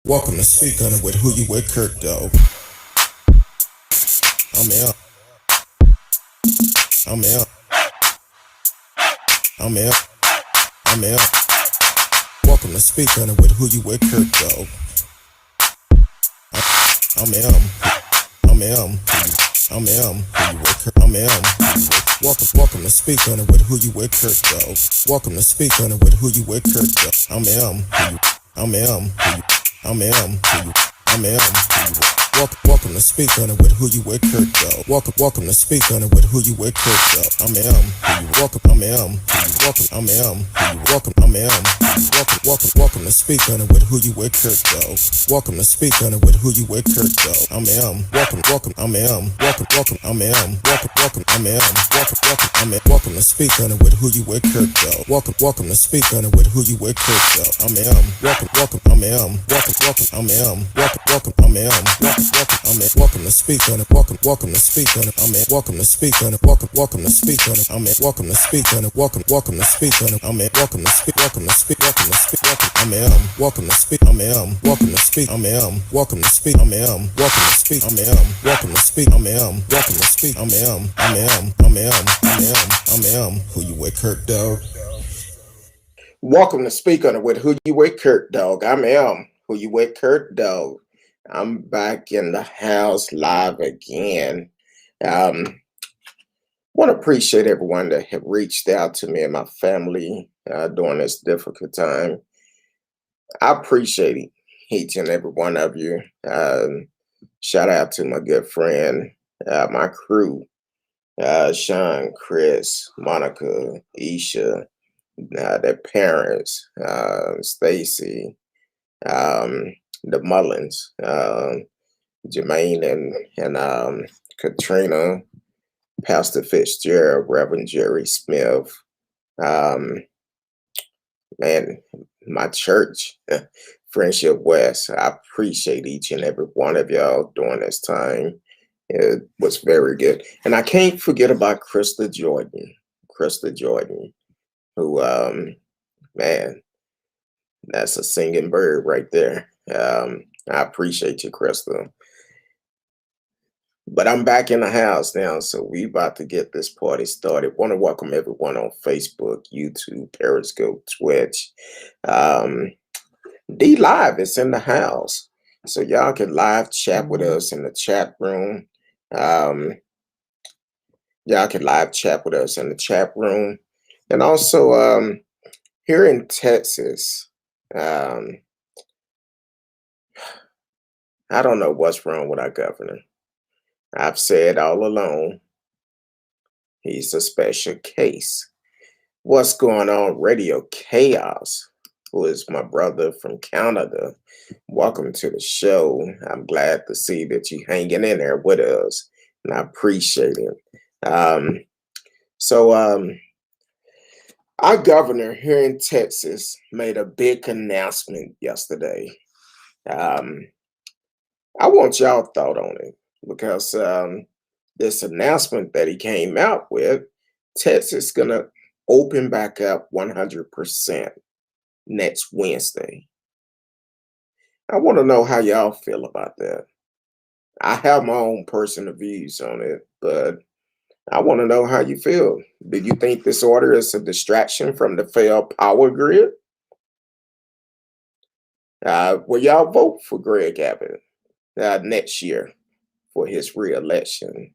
Welcome to Speak On It with Who You With Kirk, though. I'm L. I'm L. I'm L. I'm L. Welcome to Speak On It with Who You With Kirk, though. I'm M. I'm M. I'm M. Who you with Kirk? I'm M. Welcome to Speak On It with Who You With Kirk, though. Welcome to Speak On It with Who You With Kirk, though. I'm M. I'm M. I'm M. I'm M. Welcome to Speak On It with Who You With Kirk, though. Welcome to Speak On It with Who You With Kirk, though. I'm M. Welcome. I'm M. Welcome. I'm M. Welcome. I'm M. Welcome to Speak On It with Who You With Kirk, though. Welcome to Speak On It with Who You With Kirk, though. I'm M. Welcome. I'm M. Welcome. I'm M. Welcome. I'm M. I'm M. Welcome to Speak On It with Who You With Kirk, though. Welcome to Speak On It with Who You With Kirk, though. I'm M. Welcome. I'm M. Welcome. I'm M. Welcome. I'm M. Welcome to Speak On It. Welcome to Speak On It. I'm in. Welcome to Speak On It. Welcome to Speak On It. I'm in. Welcome to Speak On It. Welcome to Speak On It. I'm in. Welcome to Speak. Welcome to Speak. I'm in. Welcome to Speak. I'm in. Welcome to Speak. I'm in. Welcome to Speak. I'm in. Welcome to Speak. I'm in. Welcome to Speak. I'm in. Welcome to Speak. I'm in. I'm in. Who you with, Kirk, dog? Welcome to Speak On It with Who You With, Kirk, dog. I'm M. Who you with, Kirk, dog? I'm back in the house live again. Want to appreciate everyone that have reached out to me and my family during this difficult time. I appreciate each and every one of you. Shout out to my good friend, my crew, Sean, Chris, Monica, Isha, their parents, Stacy, the Mullins, Jermaine and Katrina, Pastor Fitzgerald, Reverend Jerry Smith, man, my church, Friendship West. I appreciate each and every one of y'all during this time. It was very good. And I can't forget about Krista Jordan, who, man, that's a singing bird right there. I appreciate you, Krista. But I'm back in the house now, so we about to get this party started. Want to welcome everyone on Facebook, YouTube, Periscope, Twitch. D Live is in the house, so y'all can live chat with us in the chat room. Y'all can live chat with us in the chat room, and also here in Texas. I don't know what's wrong with our governor. I've said all along, he's a special case. What's going on, Radio Chaos, who is my brother from Canada? Welcome to the show. I'm glad to see that you hanging in there with us, and I appreciate it. Our governor here in Texas made a big announcement yesterday. I want y'all thought on it because this announcement that he came out with, Texas is going to open back up 100% next Wednesday. I want to know how y'all feel about that. I have my own personal views on it, but I want to know how you feel. Do you think this order is a distraction from the failed power grid? Will y'all vote for Greg Abbott next year for his reelection?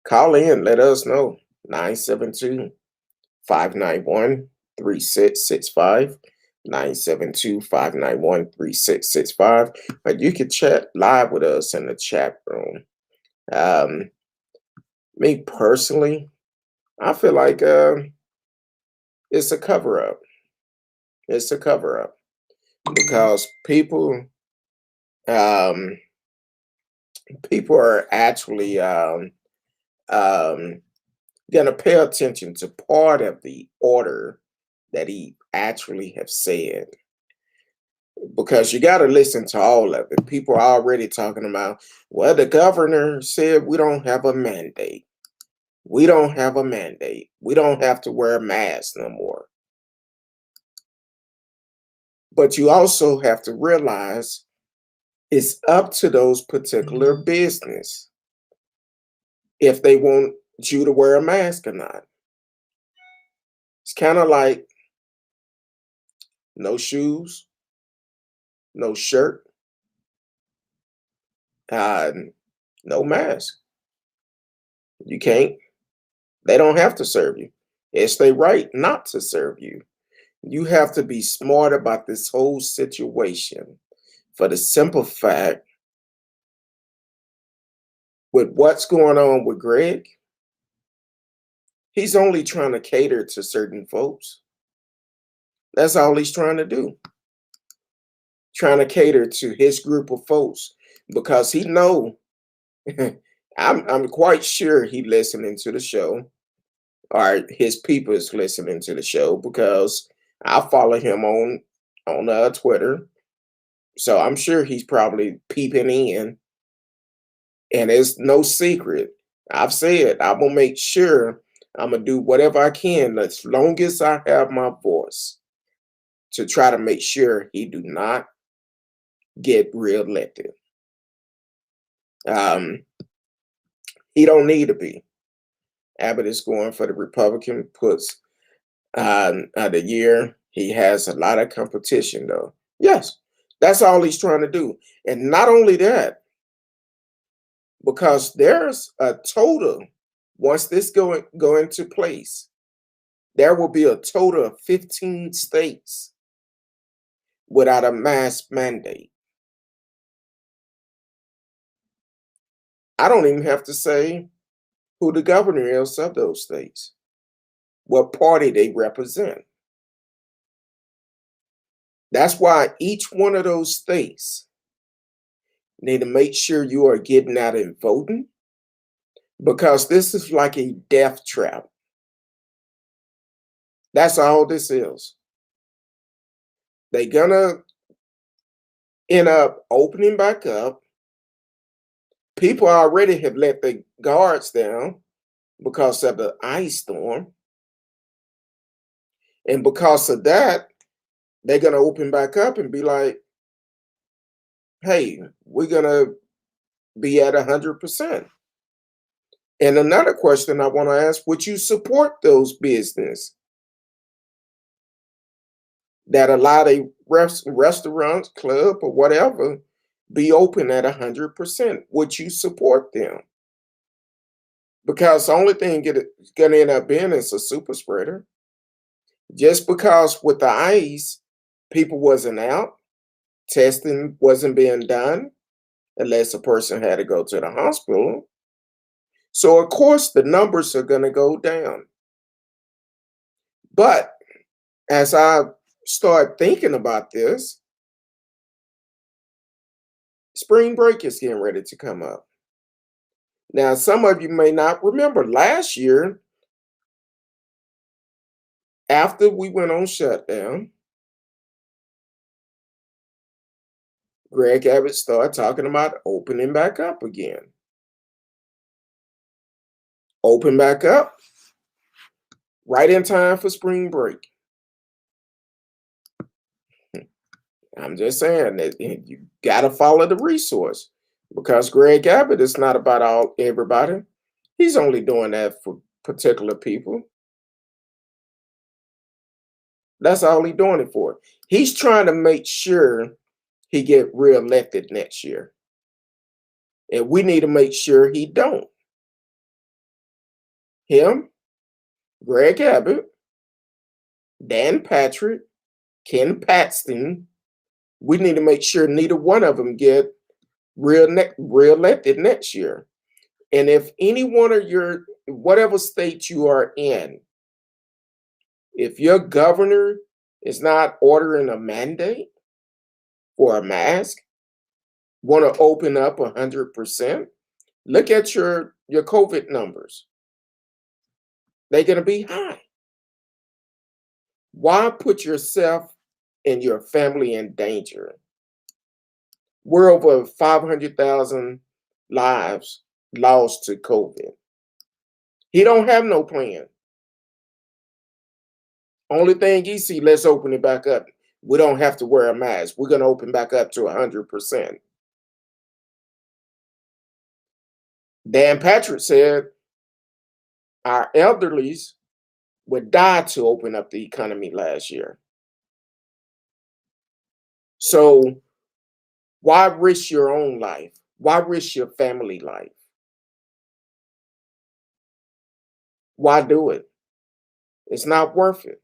Call in, let us know. 972-591-3665. 972-591-3665. But you can chat live with us in the chat room. Me personally, I feel like it's a cover-up. It's a cover-up because people are actually going to pay attention to part of the order that he actually have said, because you got to listen to all of it. People are already talking about, well, the governor said we don't have a mandate. We don't have a mandate. We don't have to wear a mask no more. But you also have to realize it's up to those particular business if they want you to wear a mask or not. It's kind of like no shoes, no shirt, uh, no mask. You can't. They don't have to serve you. It's their right not to serve you. You have to be smart about this whole situation for the simple fact with what's going on with Greg, he's only trying to cater to certain folks. That's all he's trying to do. Trying to cater to his group of folks because he know I'm quite sure he listening to the show or his people is listening to the show because I follow him on Twitter. So I'm sure he's probably peeping in. And it's no secret. I've said I will make sure I'm gonna do whatever I can as long as I have my voice to try to make sure he do not get reelected. Um, he don't need to be. Abbott is going for the Republican puts the year. He has a lot of competition though. Yes, that's all he's trying to do. And not only that, because there's a total, once this go into place, there will be a total of 15 states without a mask mandate. I don't even have to say who the governor is of those states, what party they represent. That's why each one of those states need to make sure you are getting out and voting because this is like a death trap. That's all this is. They're gonna end up opening back up. People already have let the guards down because of the ice storm. And because of that, they're going to open back up and be like, hey, we're going to be at 100%. And another question I want to ask, would you support those business that allow the restaurants, club, or whatever be open at 100%? Would you support them? Because the only thing it's going to end up being is a super spreader. Just because with the ice, people wasn't out, testing wasn't being done, unless a person had to go to the hospital. So of course the numbers are going to go down. But as I start thinking about this, spring break is getting ready to come up. Now, some of you may not remember last year, after we went on shutdown, Greg Abbott started talking about opening back up again. Open back up right in time for spring break. I'm just saying that you got to follow the resource because Greg Abbott is not about everybody. He's only doing that for particular people. That's all he's doing it for. He's trying to make sure he get reelected next year. And we need to make sure he don't. Him, Greg Abbott, Dan Patrick, Ken Paxton, we need to make sure neither one of them get reelected next year. And if any one of your, whatever state you are in, if your governor is not ordering a mandate for a mask, want to open up 100%, look at your COVID numbers. They're going to be high. Why put yourself and your family in danger? We're over 500,000 lives lost to COVID. He don't have no plan. Only thing he see, let's open it back up. We don't have to wear a mask. We're going to open back up to 100%. Dan Patrick said our elderlies would die to open up the economy last year. So why risk your own life? Why risk your family life? Why do it? It's not worth it.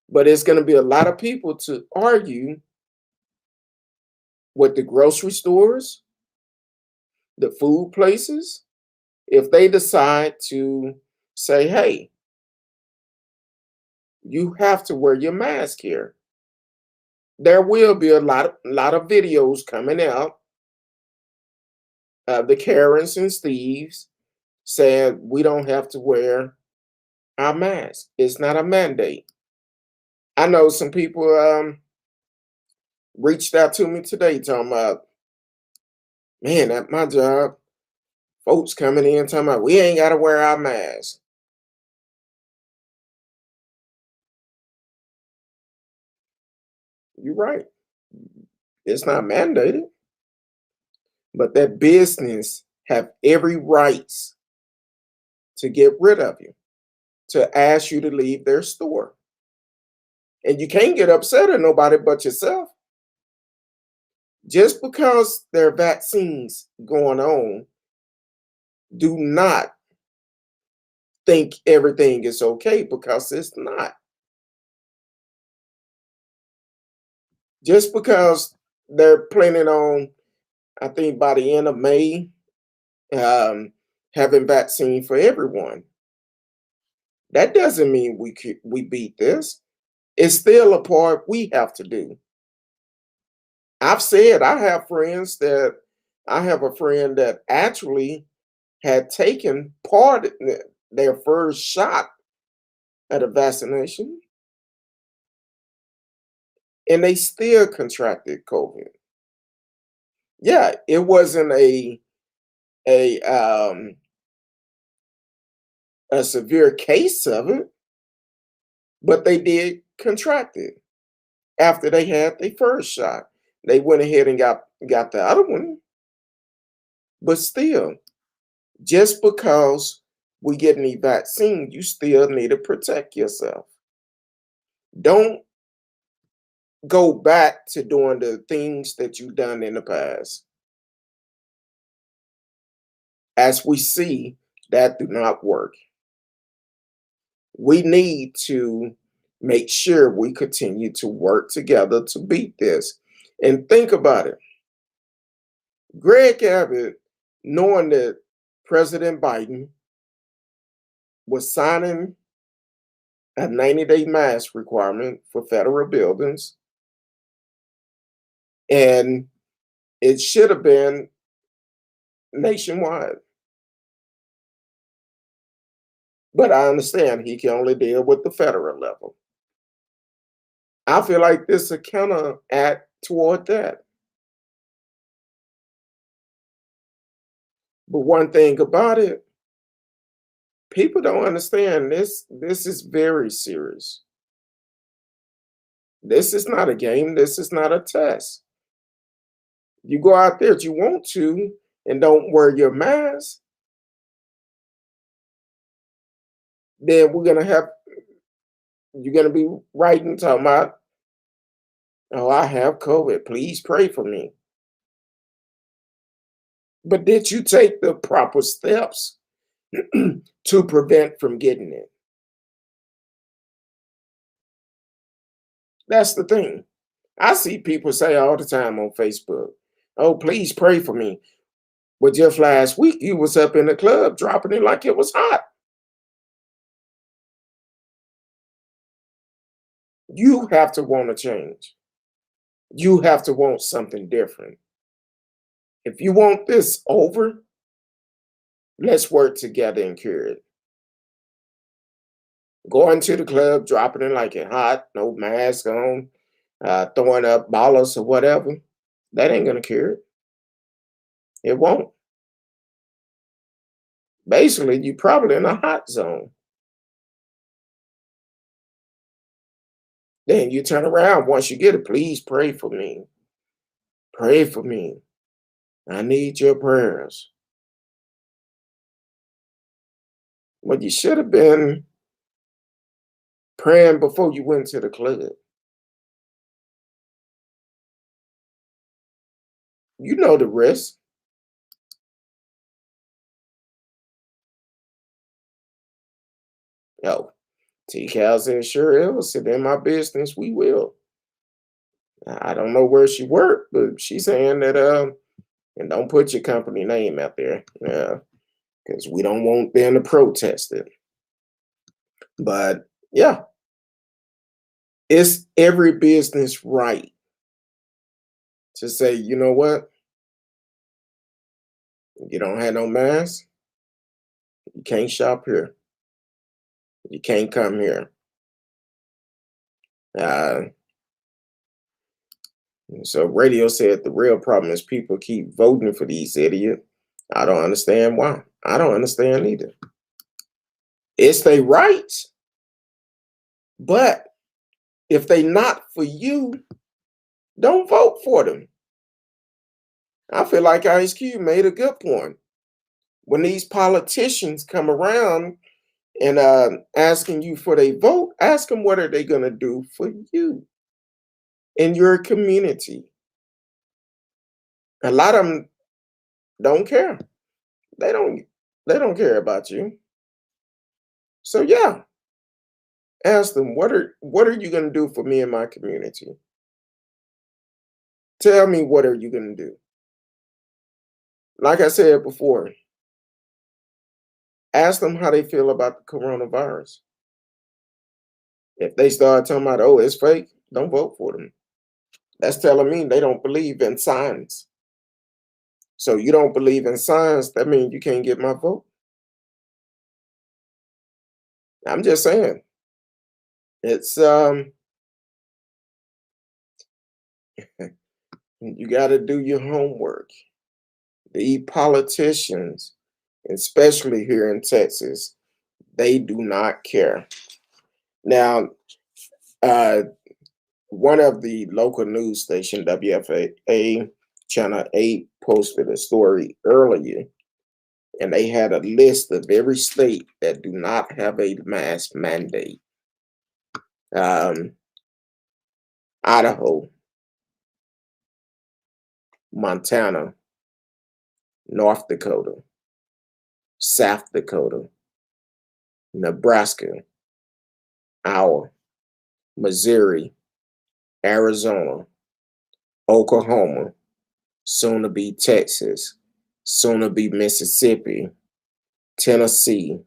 But it's going to be a lot of people to argue with the grocery stores, the food places, if they decide to say, hey, you have to wear your mask here. There will be a lot of videos coming out of the Karens and Steves saying we don't have to wear our mask. It's not a mandate. I know some people reached out to me today talking about, man, at my job, folks coming in talking about we ain't got to wear our mask. You're right. It's not mandated, but that business have every rights to get rid of you, to ask you to leave their store. And you can't get upset at nobody but yourself. Just because there are vaccines going on, do not think everything is okay, because it's not. Just because they're planning on, I think by the end of May, having vaccine for everyone, that doesn't mean we beat this. It's still a part we have to do. I've said I have a friend that actually had taken part in their first shot at a vaccination, and they still contracted COVID. Yeah, it wasn't a um, a severe case of it, but they did contract it after they had their first shot. They went ahead and got the other one, but still, just because we get any vaccine, you still need to protect yourself. Don't go back to doing the things that you've done in the past. As we see, that do not work. We need to make sure we continue to work together to beat this. And think about it. Greg Abbott, knowing that President Biden was signing a 90-day mask requirement for federal buildings, and it should have been nationwide. But I understand he can only deal with the federal level. I feel like this will kind of act toward that. But one thing about it, people don't understand this. This is very serious. This is not a game. This is not a test. You go out there if you want to and don't wear your mask, then you're gonna be writing talking about, oh, I have COVID. Please pray for me. But did you take the proper steps to prevent from getting it? That's the thing. I see people say all the time on Facebook, oh, please pray for me. But just last week, you was up in the club dropping it like it was hot. You have to want to change. You have to want something different. If you want this over, let's work together and cure it. Going to the club, dropping it like it hot, no mask on, throwing up bottles or whatever, that ain't gonna cure it. It won't. Basically, you're probably in a hot zone. Then you turn around once you get it. Please pray for me. Pray for me. I need your prayers. Well, you should have been praying before you went to the club. You know the risk. Oh, T-Cal said, sure, it was in my business. We will. I don't know where she worked, but she's saying that and don't put your company name out there. Because we don't want them to protest it. But yeah, it's every business right to say, you know what? You don't have no mask, you can't shop here. You can't come here. Uh, so radio said the real problem is people keep voting for these idiots. I don't understand why. I don't understand either. It's their rights, but if they not for you, don't vote for them. I feel like Ice Cube made a good point. When these politicians come around and asking you for their vote, ask them what are they going to do for you in your community. A lot of them don't care. They don't. They don't care about you. So yeah, ask them what are you going to do for me in my community? Tell me what are you going to do? Like I said before, ask them how they feel about the coronavirus. If they start talking about, oh, it's fake, don't vote for them. That's telling me they don't believe in science. So you don't believe in science, that means you can't get my vote. I'm just saying. It's you got to do your homework. The politicians, especially here in Texas, they do not care. Now, uh, one of the local news station, WFA Channel 8, posted a story earlier, and they had a list of every state that do not have a mask mandate. Idaho, Montana, North Dakota, South Dakota, Nebraska, Iowa, Missouri, Arizona, Oklahoma, soon to be Texas, soon to be Mississippi, Tennessee,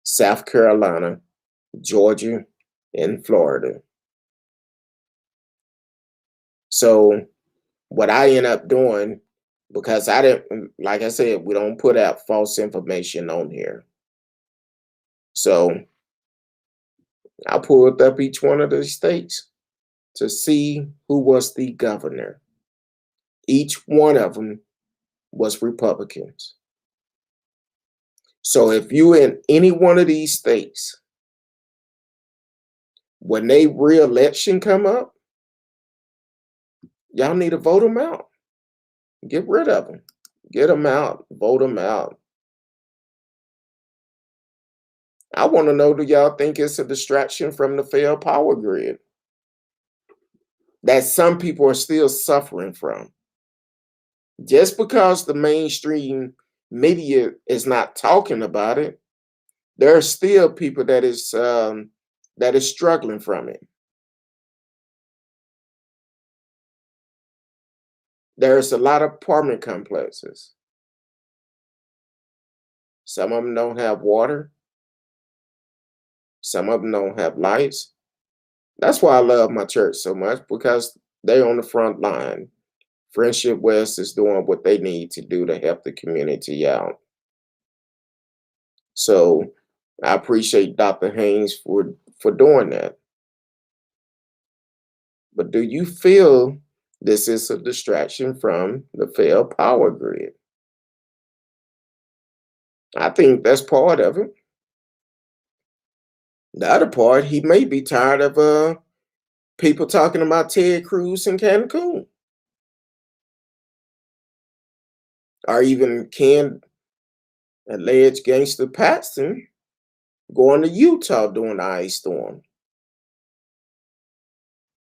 South Carolina, Georgia, and Florida. So what I end up doing, because I didn't, like I said, we don't put out false information on here. So I pulled up each one of the states to see who was the governor. Each one of them was Republicans. So if you in any one of these states, when they re-election come up, y'all need to vote them out. Get rid of them. Get them out. Vote them out. I want to know, do y'all think it's a distraction from the failed power grid that some people are still suffering from? Just because the mainstream media is not talking about it, there are still people that is struggling from it. There's a lot of apartment complexes. Some of them don't have water. Some of them don't have lights. That's why I love my church so much, because they're on the front line. Friendship West is doing what they need to do to help the community out. So I appreciate Dr. Haynes for doing that. But do you feel this is a distraction from the failed power grid? I think that's part of it. The other part, he may be tired of People talking about Ted Cruz in Cancun, or even Ken alleged gangster Paxton going to Utah during the ice storm.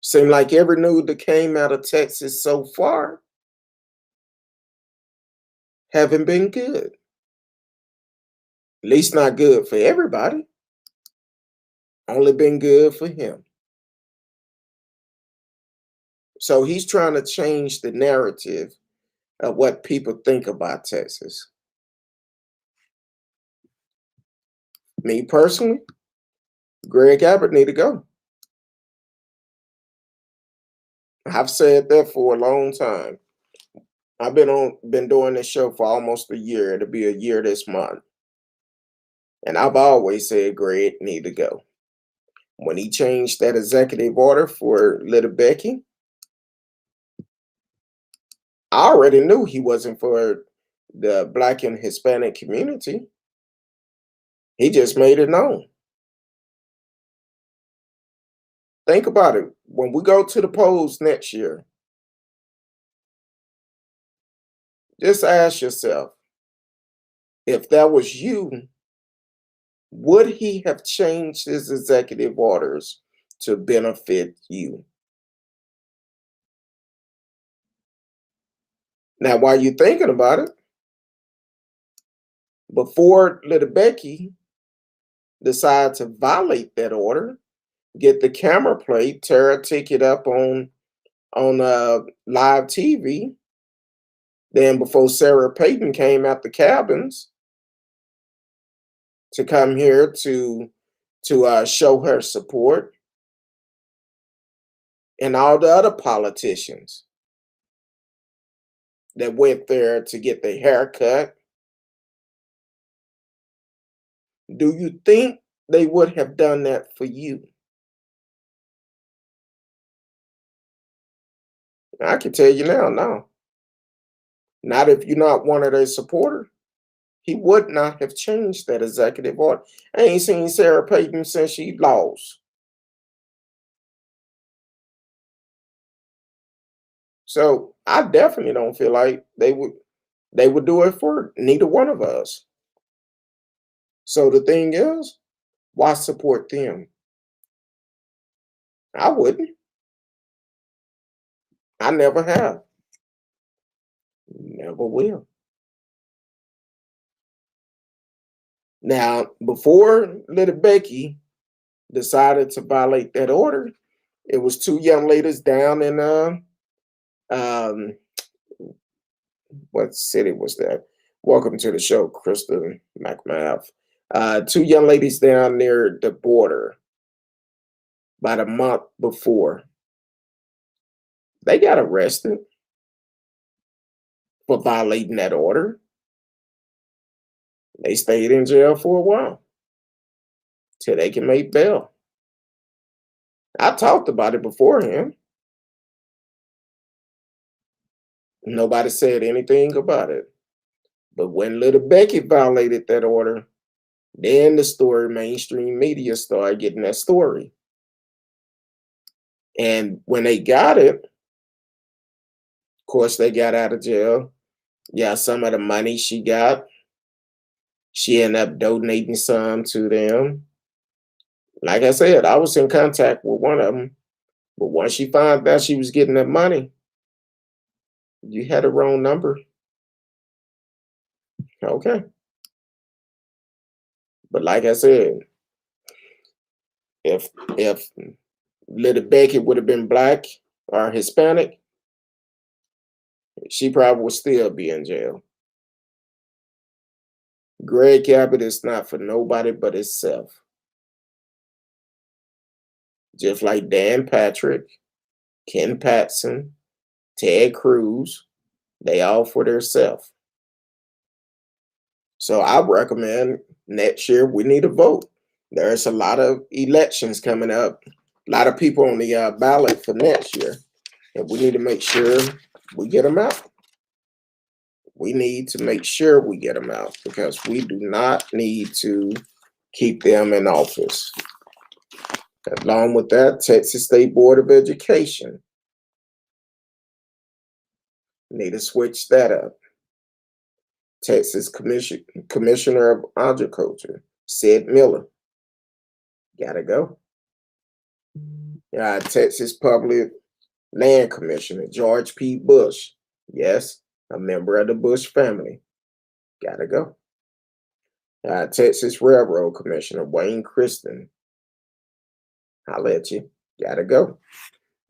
Seemed like every news that came out of Texas so far haven't been good. At least not good for everybody. Only been good for him. So he's trying to change the narrative of what people think about Texas. Me personally, Greg Abbott need to go. I've said that for a long time. I've been doing this show for almost a year. It'll be a year this month. And I've always said Greg need to go. When he changed that executive order for Little Becky, I already knew he wasn't for the Black and Hispanic community. He just made it known. Think about it. When we go to the polls next year, just ask yourself, if that was you, would he have changed his executive orders to benefit you? Now, while you're thinking about it, before Little Becky decided to violate that order, get the camera plate, tear a ticket up on live TV, then before Sarah Payton came out the cabins to come here to show her support, and all the other politicians that went there to get their hair cut, do you think they would have done that for you? I can tell you now, no. Not if you're not one of their supporters. He would not have changed that executive order. I ain't seen Sarah Payton since she lost. So I definitely don't feel like they would do it for neither one of us. So the thing is, why support them? I wouldn't. I never have. Never will. Now, before Little Becky decided to violate that order, it was two young ladies down in what city was that? Welcome to the show, Kristen McMath. Two young ladies down near the border about a month before. They got arrested for violating that order. They stayed in jail for a while till they can make bail. I talked about it beforehand. Nobody said anything about it. But when Little Becky violated that order, then the story, mainstream media started getting that story. And when they got it, of course, they got out of jail. Yeah, some of the money she got, she ended up donating some to them. Like I said, I was in contact with one of them. But once she found out she was getting that money, you had the wrong number. Okay. But like I said, if Little Becky would have been Black or Hispanic, she probably would still be in jail. Greg Abbott is not for nobody but himself. Just like Dan Patrick, Ken Paxton, Ted Cruz, they all for themselves. So I recommend next year we need a vote. There's a lot of elections coming up, a lot of people on the ballot for next year, and we need to make sure we get them out. We need to make sure we get them out because we do not need to keep them in office. Along with that, Texas State Board of Education. Need to switch that up. Texas Commissioner of Agriculture, Sid Miller. Gotta go. Texas Public Land Commissioner, George P. Bush. Yes, a member of the Bush family. Gotta go. Texas Railroad Commissioner, Wayne Kristen. I'll let you. Gotta go.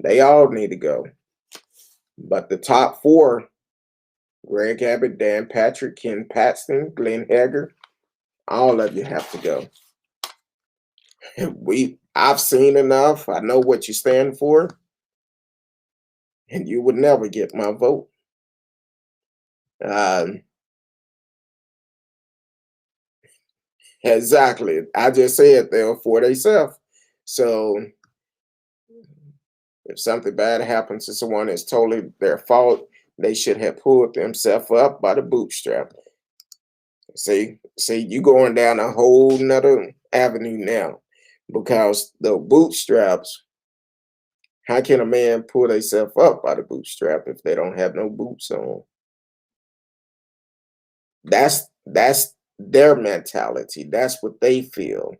They all need to go. But the top four, Greg Abbott, Dan Patrick, Ken Paxton, Glenn Hager, all of you have to go. I've seen enough. I know what you stand for. And you would never get my vote. Exactly. I just said they're for themselves. So if something bad happens to someone, it's totally their fault. They should have pulled themselves up by the bootstrap. See, you going down a whole nother avenue now, because the bootstraps. How can a man pull themselves up by the bootstrap if they don't have no boots on? That's their mentality. That's what they feel.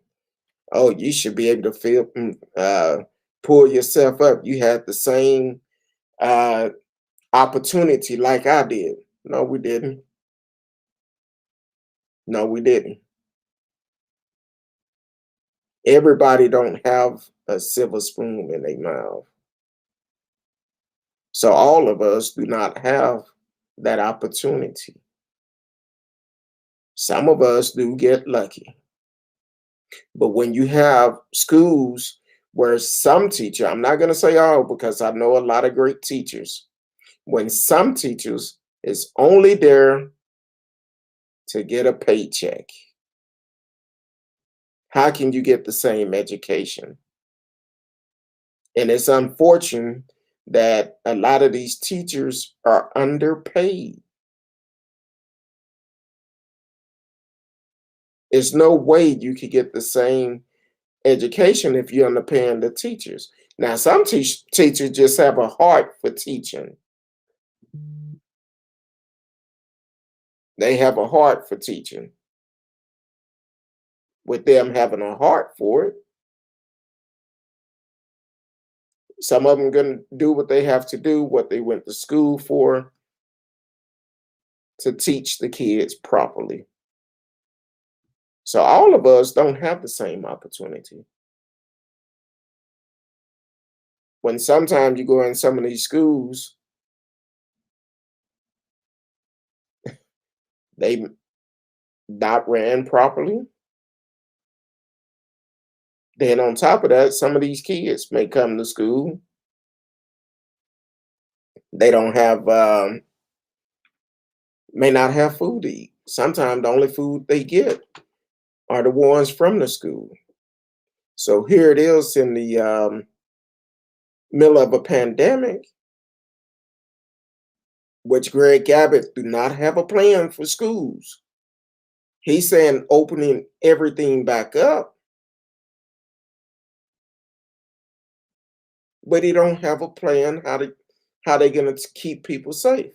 Oh, you should be able to pull yourself up. You had the same opportunity like I did. No, we didn't. No, we didn't. Everybody don't have a silver spoon in their mouth. So all of us do not have that opportunity. Some of us do get lucky. But when you have schools where some teacher, I'm not going to say all because I know a lot of great teachers, when some teachers is only there to get a paycheck, how can you get the same education? And it's unfortunate that a lot of these teachers are underpaid. There's no way you could get the same education if you're underpaying the teachers. Now, some teachers just have a heart for teaching. They have a heart for teaching. With them having a heart for it, some of them going to do what they have to do, what they went to school for, to teach the kids properly. So all of us don't have the same opportunity. When sometimes you go in some of these schools, they not ran properly. Then on top of that, some of these kids may come to school. They don't have, may not have food to eat. Sometimes the only food they get are the ones from the school. So here it is in the middle of a pandemic, which Greg Abbott do not have a plan for schools. He's saying opening everything back up, but he don't have a plan how they're going to keep people safe.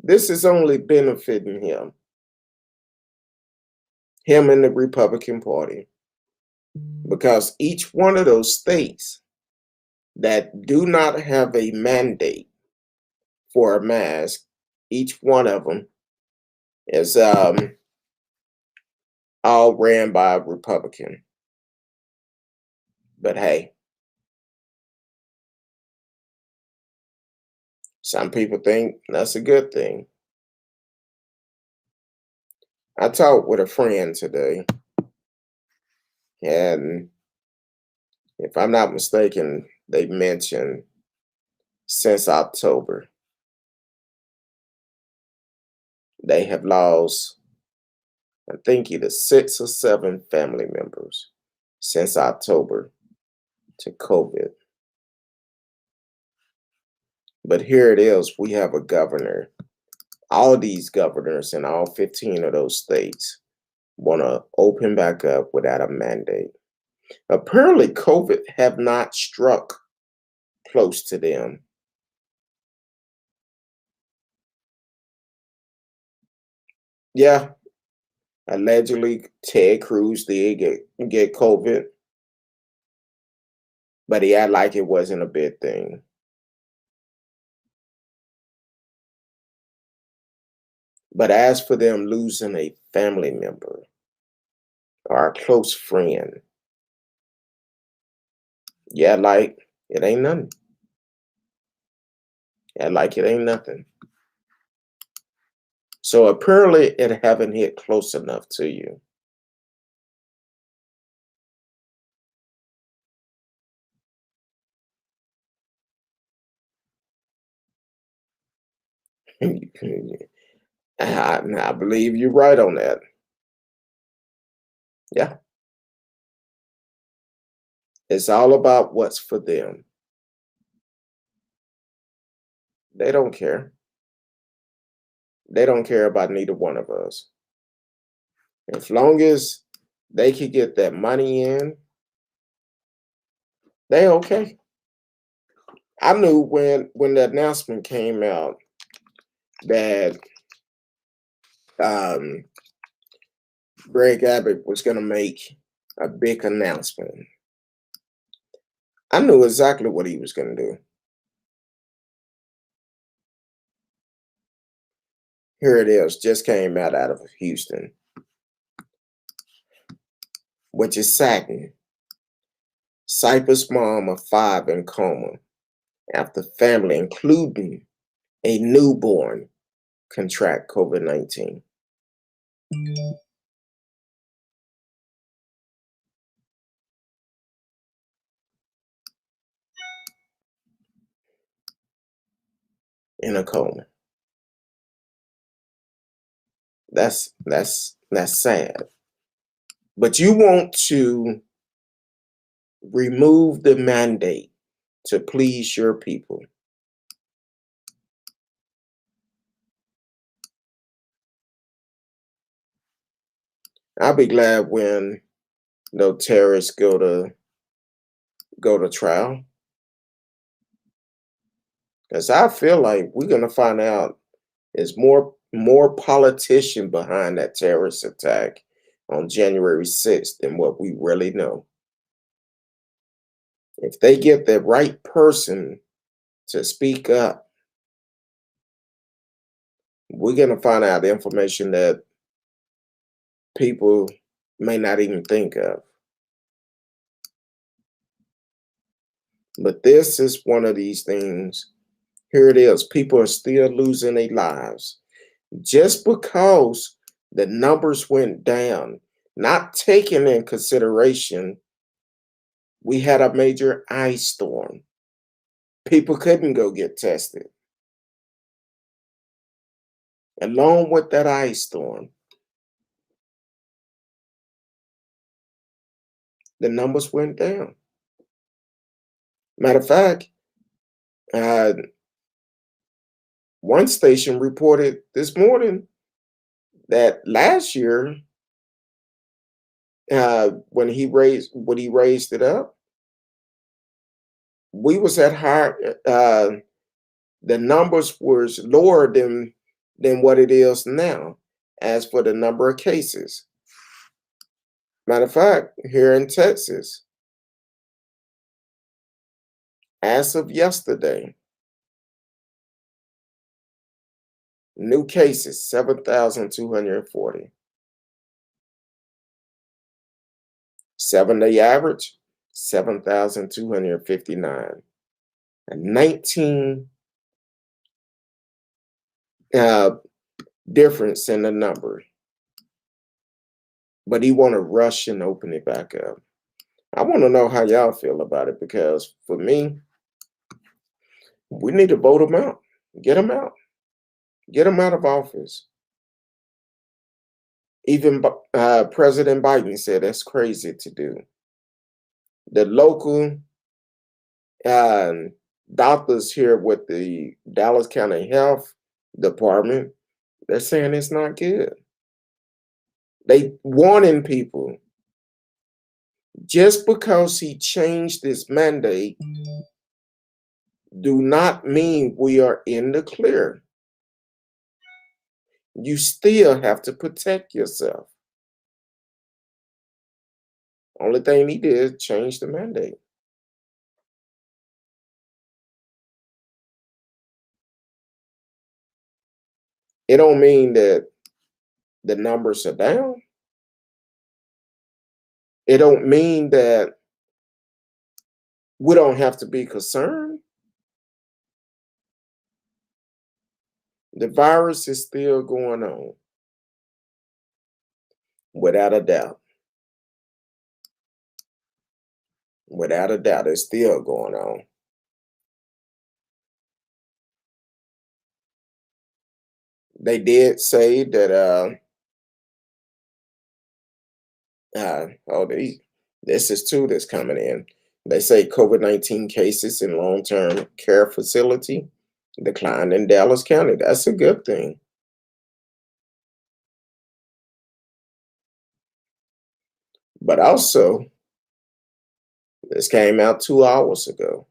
This is only benefiting him and the Republican Party, because each one of those states that do not have a mandate for a mask, each one of them is all ran by a Republican. But hey, some people think that's a good thing. I talked with a friend today, and if I'm not mistaken, they mentioned since October, they have lost, I think, either 6 or 7 family members since October to COVID. But here it is, we have a governor, all these governors in all 15 of those states want to open back up without a mandate. Apparently, COVID have not struck close to them. Yeah, allegedly Ted Cruz did get COVID, but he acted like it wasn't a big thing. But as for them losing a family member or a close friend, yeah, like it ain't nothing. Yeah, like it ain't nothing. So apparently it haven't hit close enough to you. I believe you're right on that. Yeah, it's all about what's for them. They don't care. They don't care about neither one of us. As long as they could get that money in, they okay. I knew when the announcement came out that um, Greg Abbott was going to make a big announcement. I knew exactly what he was going to do. Here it is, just came out of Houston, which is saddening. Cyprus mom of 5 in coma after family, including a newborn, contract COVID-19. In a coma. That's sad. But you want to remove the mandate to please your people. I'll be glad when no terrorists go to trial. Because I feel like we're gonna find out there's more politician behind that terrorist attack on January 6th than what we really know. If they get the right person to speak up, we're gonna find out information that people may not even think of. But this is one of these things. Here it is. People are still losing their lives just because the numbers went down, not taking in consideration we had a major ice storm. People couldn't go get tested. Along with that ice storm, the numbers went down. Matter of fact, uh, one station reported this morning that last year, when he raised it up, we was at higher. The numbers was lower than what it is now. As for the number of cases, matter of fact, here in Texas, as of yesterday, new cases 7,240. 7-day average 7,259. A 19 difference in the number. But he want to rush and open it back up. I want to know how y'all feel about it, because for me, we need to vote him out. Get him out. Get him out of office. Even President Biden said that's crazy to do. The local doctors here with the Dallas County Health Department, they're saying it's not good. They warning people, just because he changed this mandate do not mean we are in the clear. You still have to protect yourself. Only thing he did change the mandate. It don't mean that the numbers are down. It don't mean that we don't have to be concerned. The virus is still going on, without a doubt. Without a doubt, it's still going on. They did say that this is two that's coming in. They say COVID-19 cases in long-term care facility declined in Dallas County. That's a good thing. But also, this came out 2 hours ago.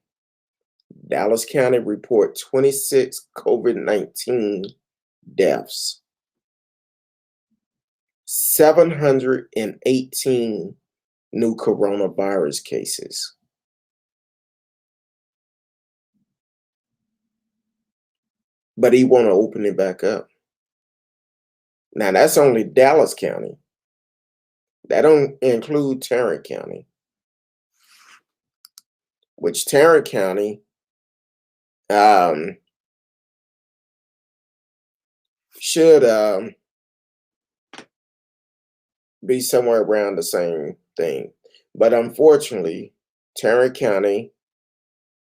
Dallas County report 26 COVID-19 deaths, 718 new coronavirus cases. But he want to open it back up. Now, that's only Dallas County. That don't include Tarrant County, which Tarrant County should be somewhere around the same thing. But unfortunately, Tarrant County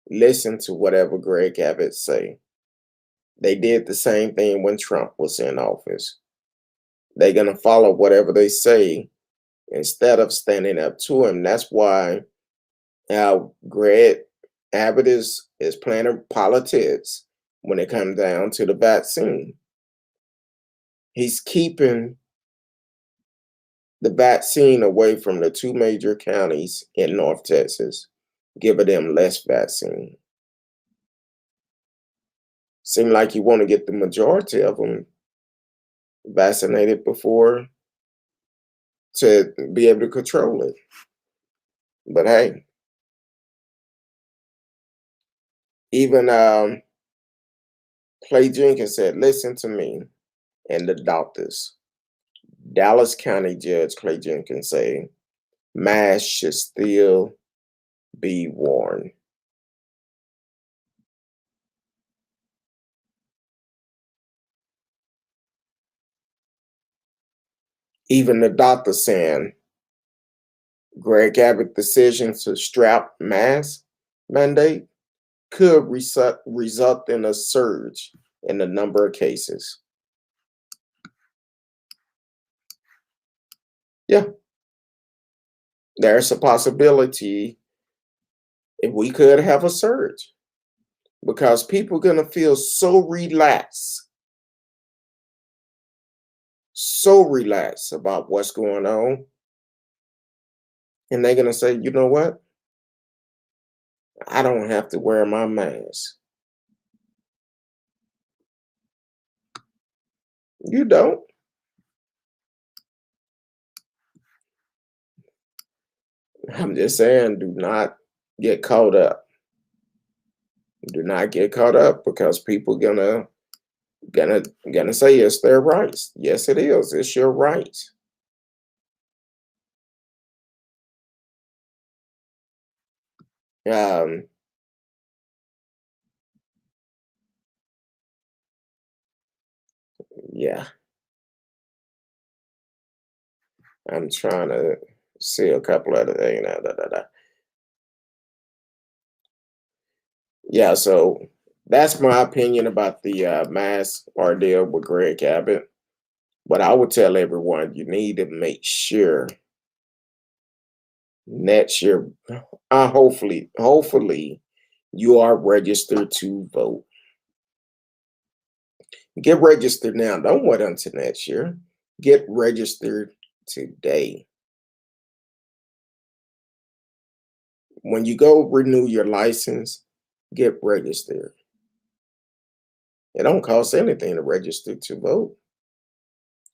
listened to whatever Greg Abbott say. They did the same thing when Trump was in office. They're going to follow whatever they say instead of standing up to him. That's why Greg Abbott is playing politics when it comes down to the vaccine. He's keeping the vaccine away from the two major counties in North Texas, giving them less vaccine. Seems like you want to get the majority of them vaccinated before to be able to control it. But hey, even Clay Jenkins said, listen to me and the doctors. Dallas County Judge Clay Jenkins say masks should still be worn. Even the doctor saying Greg Abbott's decision to strap mask mandate could result in a surge in the number of cases. Yeah, there's a possibility if we could have a surge because people are going to feel so relaxed about what's going on. And they're going to say, you know what? I don't have to wear my mask. You don't. I'm just saying, do not get caught up. Do not get caught up because people gonna say it's their rights. Yes, it is. It's your right. Yeah, I'm trying to see a couple other things. Yeah, so that's my opinion about the mask ordeal with Greg Abbott. But I would tell everyone you need to make sure next year, hopefully, you are registered to vote. Get registered now. Don't wait until next year. Get registered today. When you go renew your license, get registered. It don't cost anything to register to vote.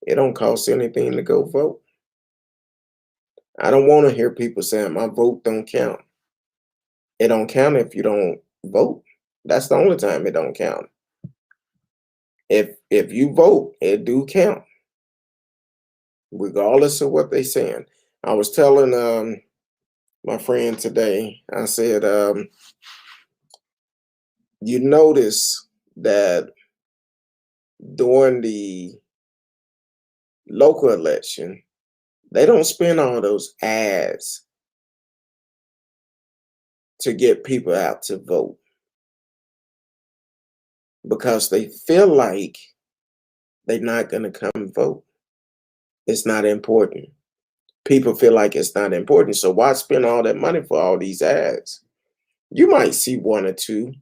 It don't cost anything to go vote. I don't want to hear people saying my vote don't count. It don't count if you don't vote. That's the only time it don't count. If you vote, it do count, regardless of what they saying. I was telling my friend today, I said, you notice that during the local election, they don't spend all those ads to get people out to vote because they feel like they're not going to come vote. It's not important. People feel like it's not important. So why spend all that money for all these ads? You might see one or two,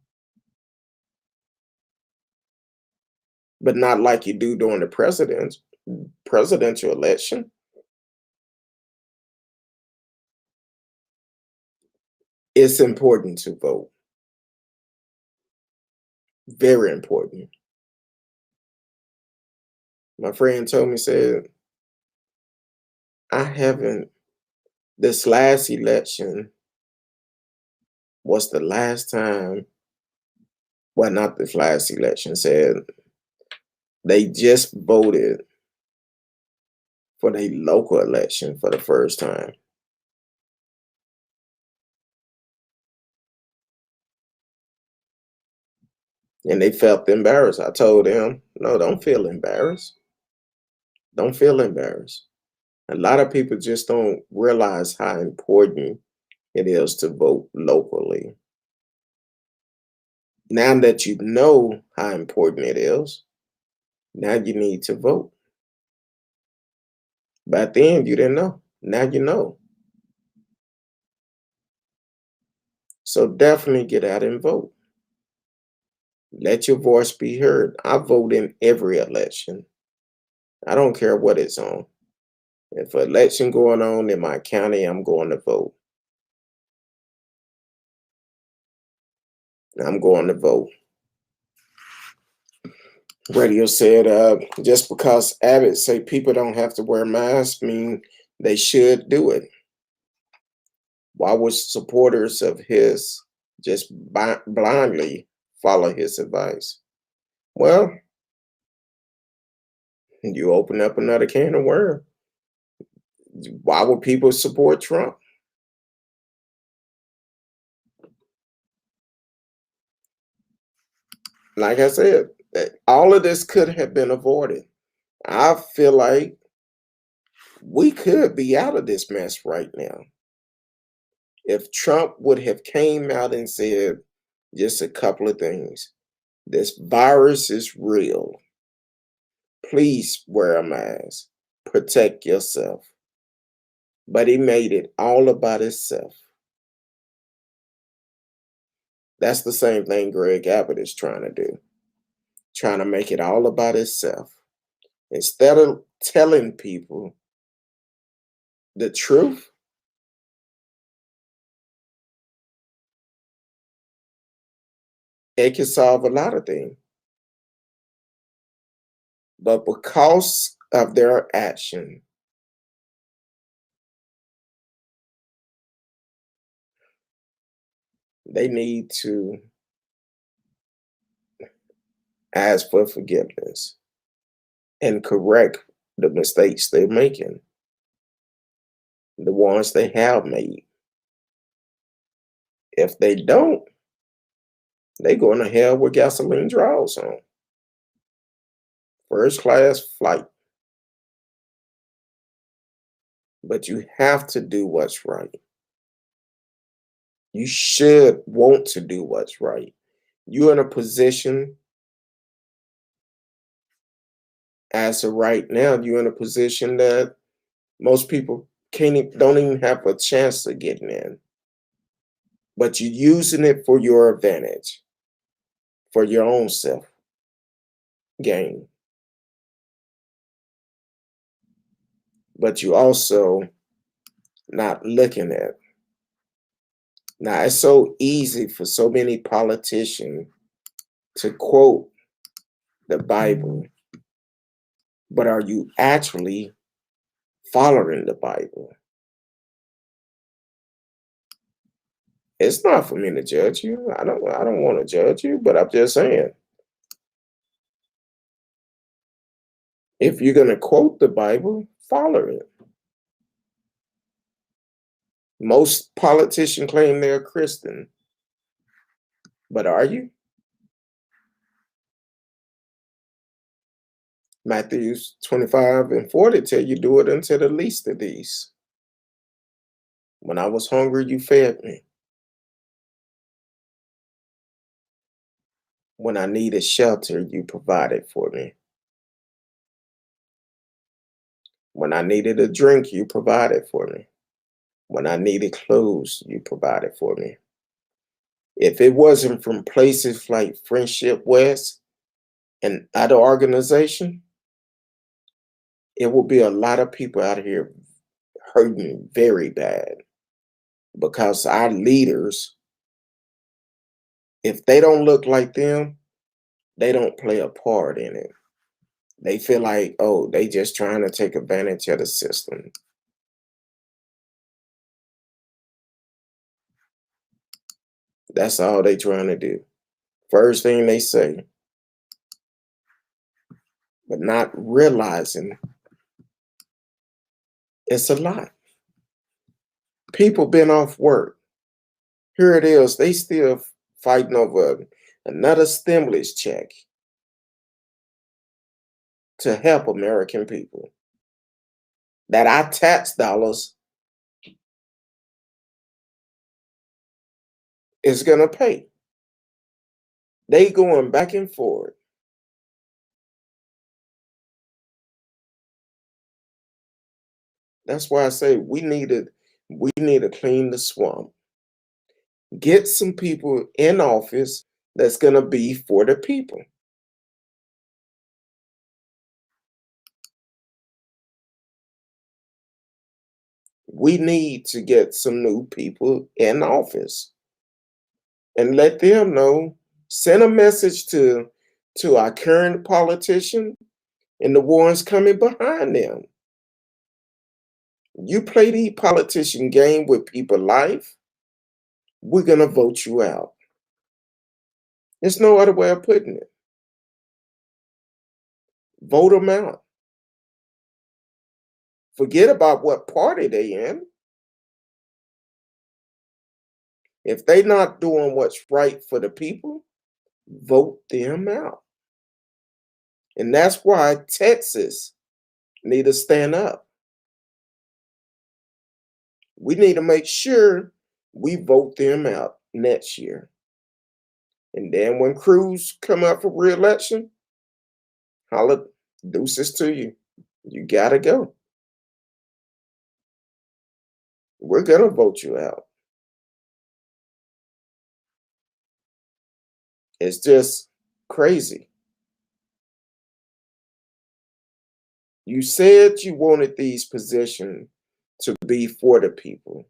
but not like you do during the presidential election. It's important to vote. Very important. My friend told me, said, this last election was the last time, well, not this last election, said they just voted for the local election for the first time. And they felt embarrassed. I told them, no, don't feel embarrassed. Don't feel embarrassed. A lot of people just don't realize how important it is to vote locally. Now that you know how important it is, now you need to vote. Back then, you didn't know. Now you know. So definitely get out and vote. Let your voice be heard. I vote in every election. I don't care what it's on. If an election going on in my county, I'm going to vote. I'm going to vote. Radio said, just because Abbott say people don't have to wear masks, mean they should do it. Why would supporters of his just blindly follow his advice? Well, you open up another can of worms. Why would people support Trump? Like I said, all of this could have been avoided. I feel like we could be out of this mess right now if Trump would have came out and said just a couple of things. This virus is real. Please wear a mask. Protect yourself. But he made it all about himself. That's the same thing Greg Abbott is trying to do. Trying to make it all about himself. Instead of telling people the truth, it can solve a lot of things. But because of their action, they need to ask for forgiveness and correct the mistakes they're making, the ones they have made. If they don't, they going to hell with gasoline draws on. First class flight. But you have to do what's right. You should want to do what's right. You're in a position, as of right now, you're in a position that most people don't even have a chance of getting in. But you're using it for your advantage, for your own self gain. but you also not looking at. Now, it's so easy for so many politicians to quote the Bible, but are you actually following the Bible? It's not for me to judge you. I don't want to judge you, but I'm just saying, if you're going to quote the Bible, follow it. Most politicians claim they're Christian, but are you? Matthew 25:40 tell you do it unto the least of these. When I was hungry, you fed me. When I needed shelter, you provided for me. When I needed a drink, you provided for me. When I needed clothes, you provided for me. If it wasn't from places like Friendship West and other organization, it would be a lot of people out here hurting very bad because our leaders, if they don't look like them, they don't play a part in it. They feel like, oh, they just trying to take advantage of the system. That's all they trying to do. First thing they say, but not realizing it's a lot. People been off work. Here it is. They still fighting over another stimulus check to help American people. That our tax dollars is gonna pay. They going back and forth. That's why I say we need to clean the swamp. Get some people in office that's gonna be for the people. We need to get some new people in office and let them know, send a message to our current politician and the ones coming behind them. You play the politician game with people's life, we're gonna vote you out. There's no other way of putting it. Vote them out. Forget about what party they in. If they not doing what's right for the people, vote them out. And that's why Texas need to stand up. We need to make sure we vote them out next year. And then when Cruz come up for re-election, holla deuces to you. You gotta go. We're gonna vote you out. It's just crazy. You said you wanted these positions to be for the people.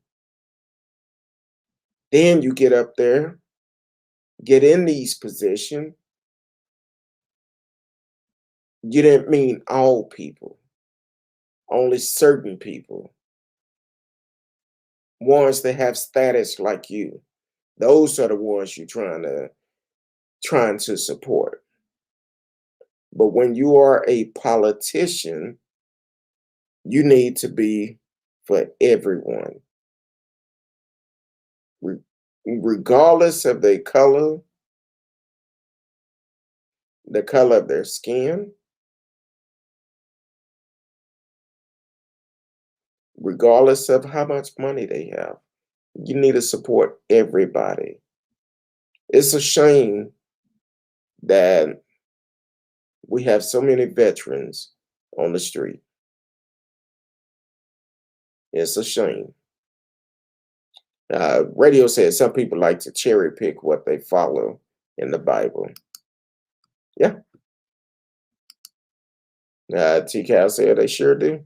Then you get up there, get in these positions. You didn't mean all people, only certain people, ones that have status like you. Those are the ones you're trying to support. But when you are a politician, you need to be for everyone, regardless of their color, the color of their skin, regardless of how much money they have. You need to support everybody. It's a shame that we have so many veterans on the street. It's a shame. Radio says some people like to cherry pick what they follow in the Bible. Yeah. T-Cal said they sure do.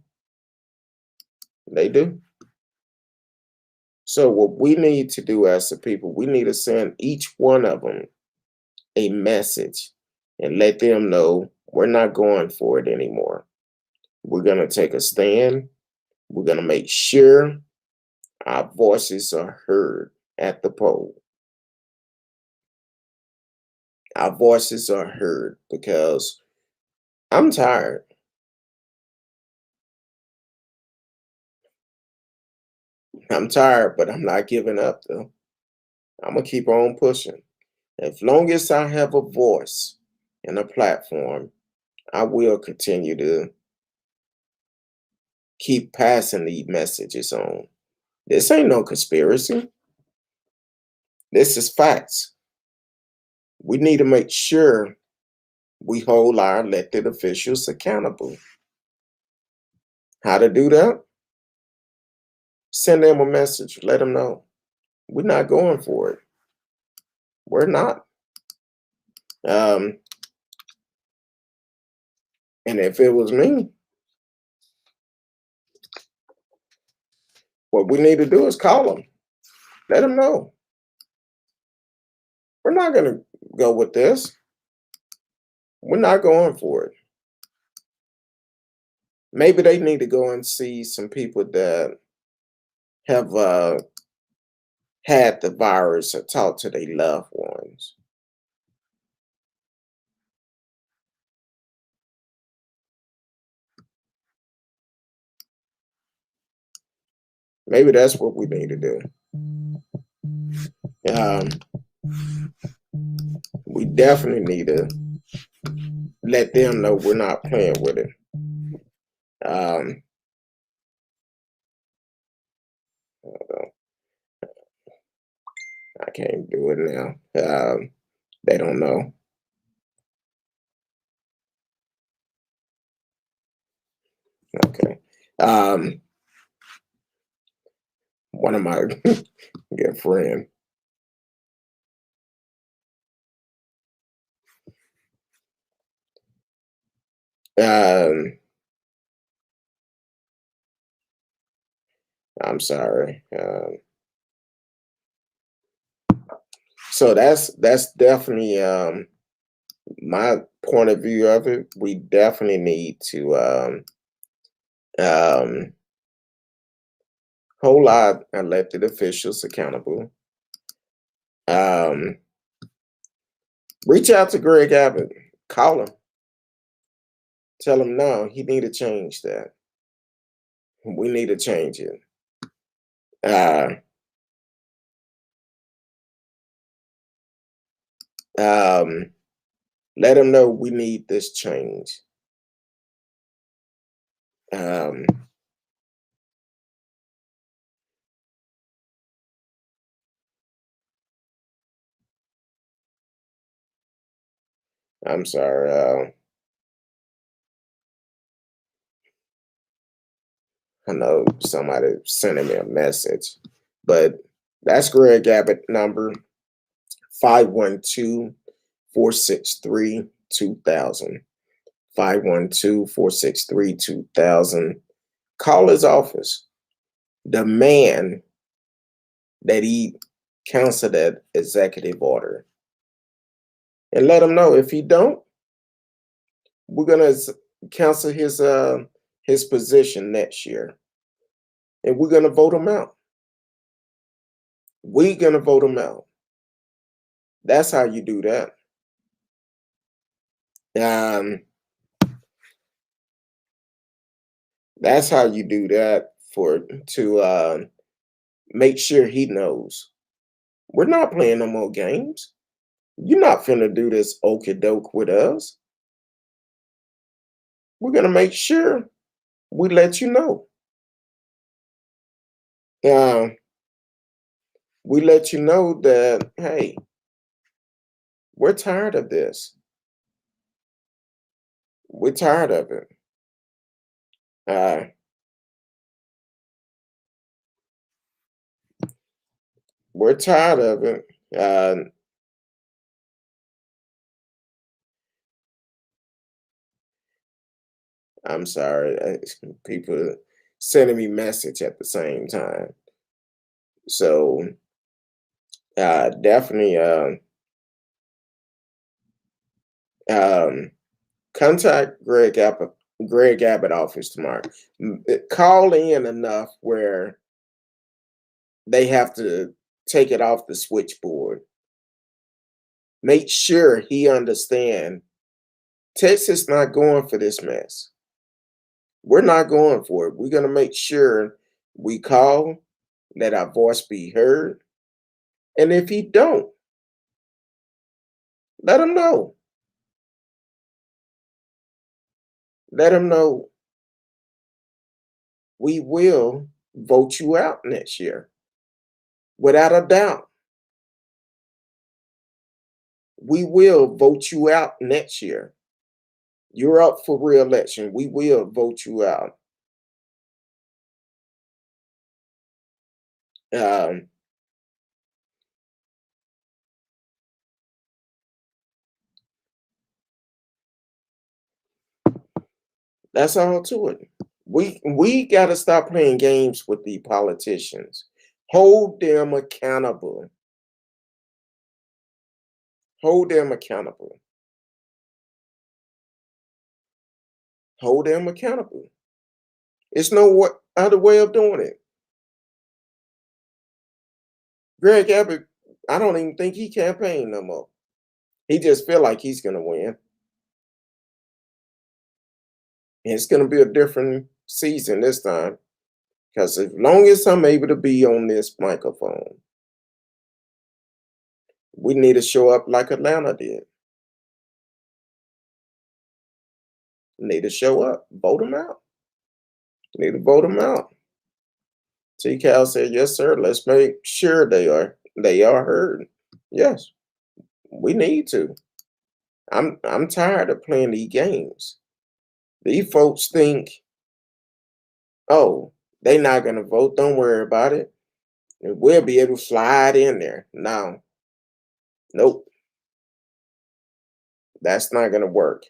They do. So what we need to do as a people, we need to send each one of them a message and let them know we're not going for it anymore. We're going to take a stand. We're going to make sure our voices are heard at the poll. Our voices are heard because I'm tired. I'm tired, but I'm not giving up though. I'm going to keep on pushing. As long as I have a voice and a platform, I will continue to keep passing these messages on. This ain't no conspiracy. This is facts. We need to make sure we hold our elected officials accountable. How to do that? Send them a message. Let them know we're not going for it. We're not. Um, and if it was me, what we need to do is call them. Let them know. We're not going to go with this. We're not going for it. Maybe they need to go and see some people that have had the virus or talk to their loved ones. Maybe that's what we need to do. Um, we definitely need to let them know we're not playing with it. Um, I can't do it now. They don't know. Okay. One of my good friend. I'm sorry. So that's definitely my point of view of it. We definitely need to um, hold our elected officials accountable. Um, reach out to Greg Abbott. Call him. Tell him no, he need to change that. We need to change it. Uh, um, let him know we need this change. Um, I'm sorry. I know somebody sending me a message, but that's Greg Abbott number 512-463-2000. 512-463-2000. Call his office. Demand that he cancel that executive order. And let him know if he don't, we're gonna cancel his position next year. And we're gonna vote him out. We're gonna vote him out. That's how you do that. Um, that's how you do that to make sure he knows we're not playing no more games. You're not finna do this okie doke with us. We're gonna make sure we let you know. Um, we let you know that hey, we're tired of this. We're tired of it. Uh, we're tired of it. I'm sorry, people. sending me message at the same time. So definitely um, contact Greg Abbott office tomorrow. Call in enough where they have to take it off the switchboard. Make sure he understand Texas not going for this mess. We're not going for it. We're going to make sure we call, let our voice be heard. And if he don't, let him know. Let him know we will vote you out next year. Without a doubt, we will vote you out next year. You're up for re-election. We will vote you out. Um, that's all to it. We got to stop playing games with the politicians. Hold them accountable. Hold them accountable. Hold them accountable. It's no other way of doing it. Greg Abbott, I don't even think he campaigned no more. He just feel like he's gonna win. And it's gonna be a different season this time. Because as long as I'm able to be on this microphone, we need to show up like Atlanta did. Need to show up. Vote them out. Need to vote them out. T. Cal said, yes, sir. Let's make sure they are heard. Yes, we need to. I'm tired of playing these games. These folks think, oh, they not gonna vote. Don't worry about it. We'll be able to slide in there. No, nope. That's not gonna work.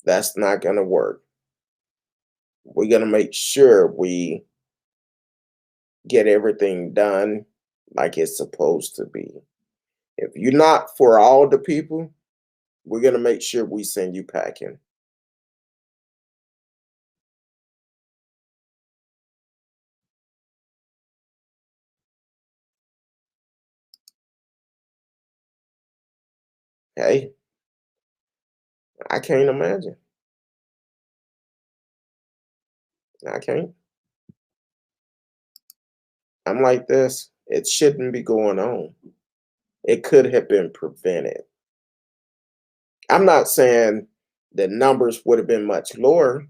That's not gonna work. We're gonna make sure we get everything done like it's supposed to be. If you're not for all the people, we're gonna make sure we send you packing. Hey, I can't imagine. I can't. I'm like this. It shouldn't be going on. It could have been prevented. I'm not saying the numbers would have been much lower.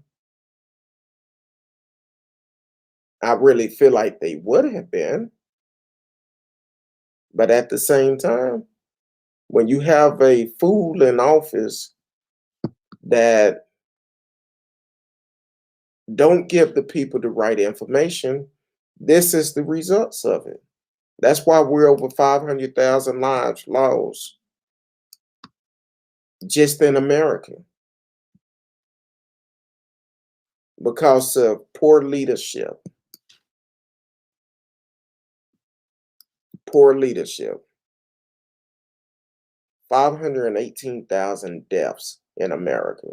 I really feel like they would have been. But at the same time, when you have a fool in office that don't give the people the right information, this is the results of it. That's why we're over 500,000 lives lost just in America because of poor leadership. Poor leadership. 518,000 deaths in America.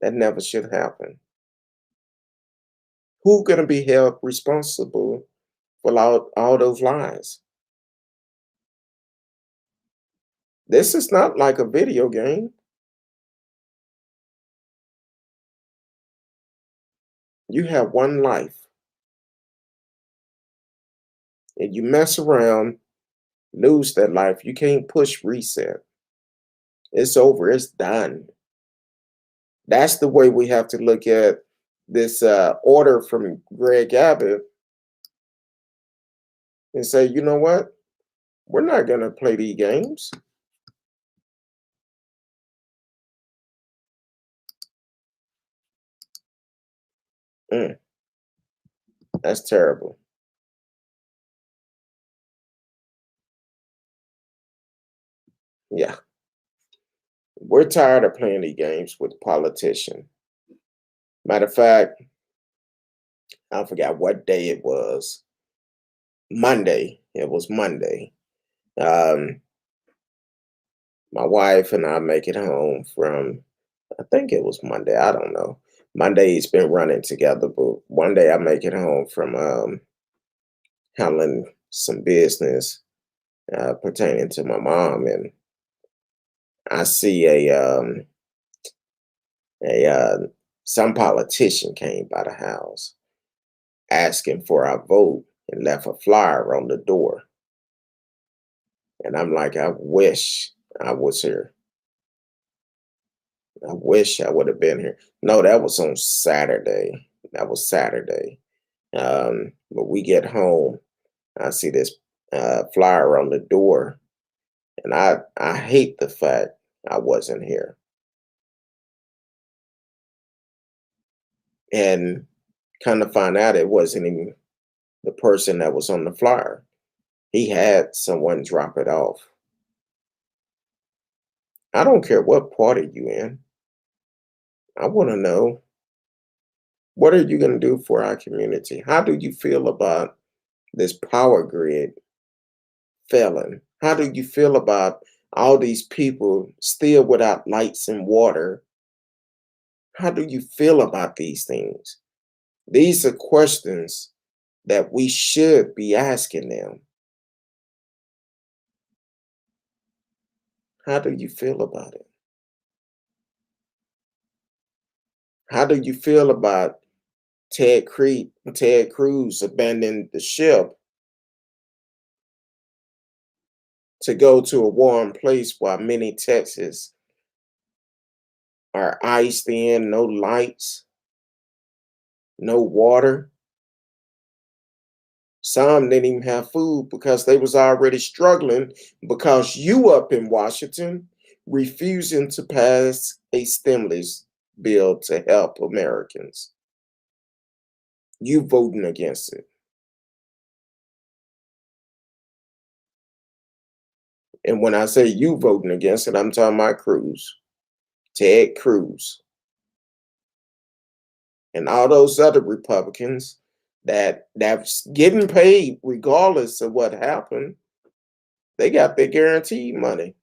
That never should happen. Who going to be held responsible for all those lies? This is not like a video game. You have one life. And you mess around, lose that life. You can't push reset. It's over. It's done. That's the way we have to look at this order from Greg Abbott and say, you know what? We're not going to play these games. That's terrible. Yeah. We're tired of playing these games with politicians. Matter of fact, I forgot what day it was. Monday. It was Monday. Um, my wife and I make it home from, I think it was Monday. I don't know. Monday's been running together, but one day I make it home from handling some business pertaining to my mom, and I see a some politician came by the house asking for our vote and left a flyer on the door. And I'm like, I wish I was here. I wish I would have been here. No, that was on Saturday. That was Saturday. But we get home, I see this flyer on the door, and I hate the fact I wasn't here. And kind of find out it wasn't even the person that was on the flyer. He had someone drop it off. I don't care what party you in. I want to know, what are you going to do for our community? How do you feel about this power grid failing? How do you feel about all these people still without lights and water? How do you feel about these things? These are questions that we should be asking them. How do you feel about it? How do you feel about Ted Cruz abandoning the ship to go to a warm place while many Texas are iced in, no lights, no water? Some didn't even have food because they was already struggling because you up in Washington refusing to pass a stimulus bill to help Americans. You voting against it. And when I say you voting against it, I'm talking about Cruz, Ted Cruz, and all those other Republicans that's getting paid regardless of what happened. They got their guaranteed money.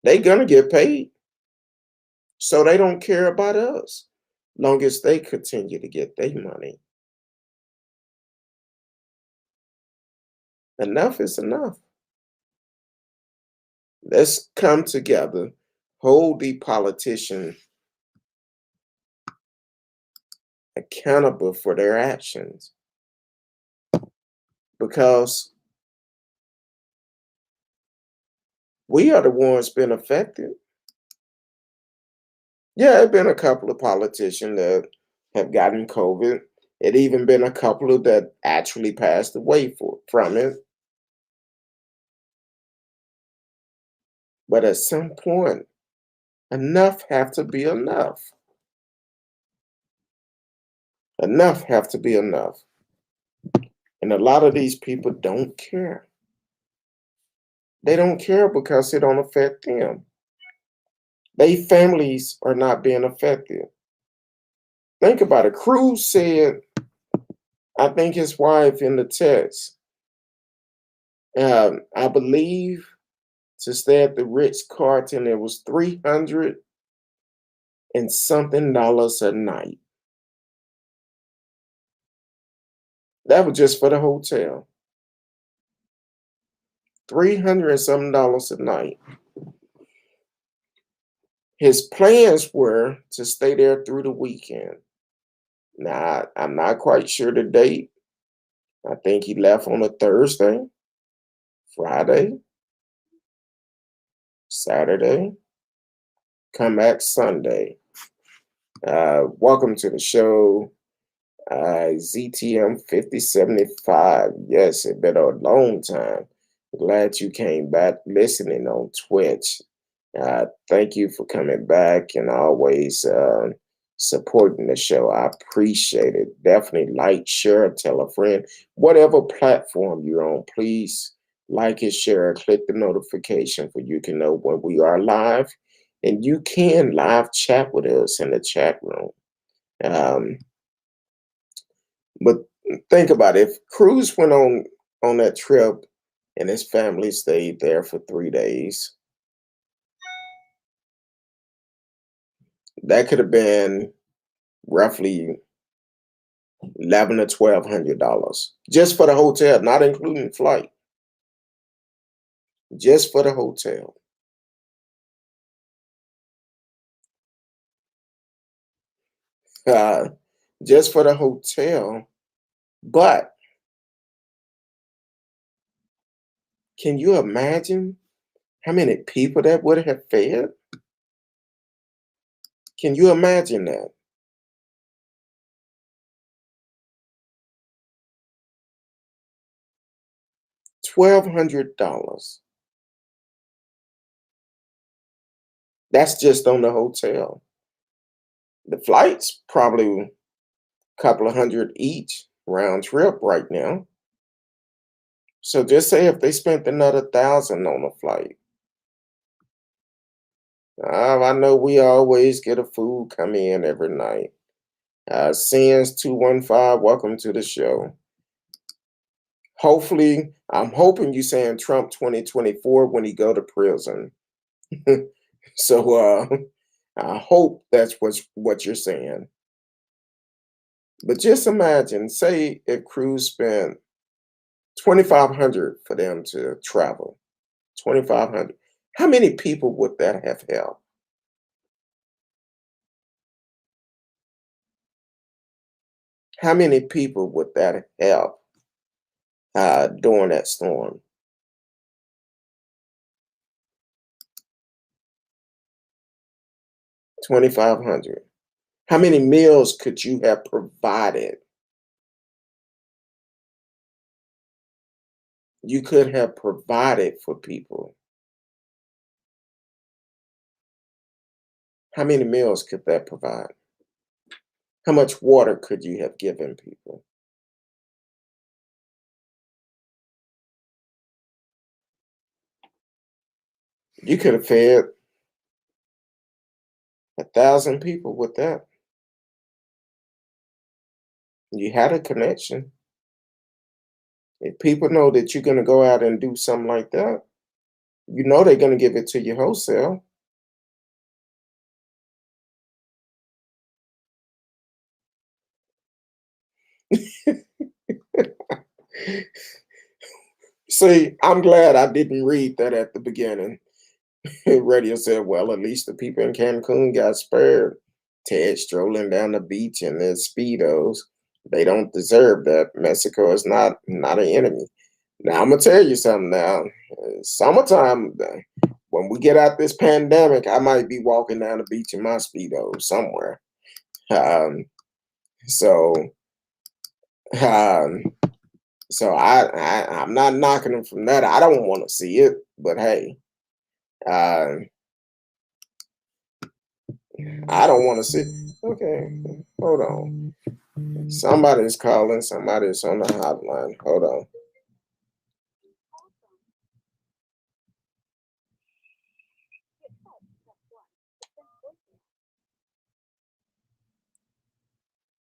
They gonna get paid. So they don't care about us, long as they continue to get their money. Enough is enough. Let's come together, hold the politician accountable for their actions, because we are the ones been affected. Yeah, there have been a couple of politicians that have gotten COVID. It even been a couple of that actually passed away from it. But at some point, enough have to be enough. Enough have to be enough. And a lot of these people don't care. They don't care because it don't affect them. Their families are not being affected. Think about it. Cruz said, I think his wife in the text, I believe to stay at the Ritz Carlton, it was $300 and something a night. That was just for the hotel. $300 and something a night. His plans were to stay there through the weekend. Now, I'm not quite sure the date. I think he left on a Thursday, Friday, Saturday, come back Sunday. Welcome to the show, ZTM 5075. Yes, it's been a long time. Glad you came back listening on Twitch. Thank you for coming back and always supporting the show. I appreciate it. Definitely like, share, tell a friend. Whatever platform you're on, please like and share. Click the notification for you can know when we are live And you can live chat with us in the chat room. Um, but think about it. If Cruz went on that trip and his family stayed there for 3 days, that could have been roughly 11 or $1,200 just for the hotel, not including flight, just for the hotel. Uh, just for the hotel. But can you imagine how many people that would have fed? Can you imagine that? $1,200. That's just on the hotel. The flights probably a couple of hundred each round trip right now. So just say if they spent another 1,000 on a flight. I know we always get a food come in every night. Sins 215, welcome to the show. Hopefully, I'm hoping you saying Trump 2024 when he go to prison. So I hope that's what you're saying. But just imagine, say if Cruz spent 2,500 for them to travel. 2,500. How many people would that have helped? How many people would that help during that storm? 2,500. How many meals could you have provided? You could have provided for people. How many meals could that provide? How much water could you have given people? You could have fed 1,000 people with that. You had a connection. If people know that you're going to go out and do something like that, you know they're going to give it to you wholesale. See, I'm glad I didn't read that at the beginning. Radio said, well, at least the people in Cancun got spared. Ted strolling down the beach in their Speedos. They don't deserve that. Mexico is not an enemy. Now, I'm going to tell you something now. Summertime, when we get out this pandemic, I might be walking down the beach in my Speedos somewhere. Um, so, um, so I'm not knocking them from that. I don't want to see it, but hey, uh, I don't want to see. Okay, hold on. Somebody's calling. Somebody's on the hotline. Hold on.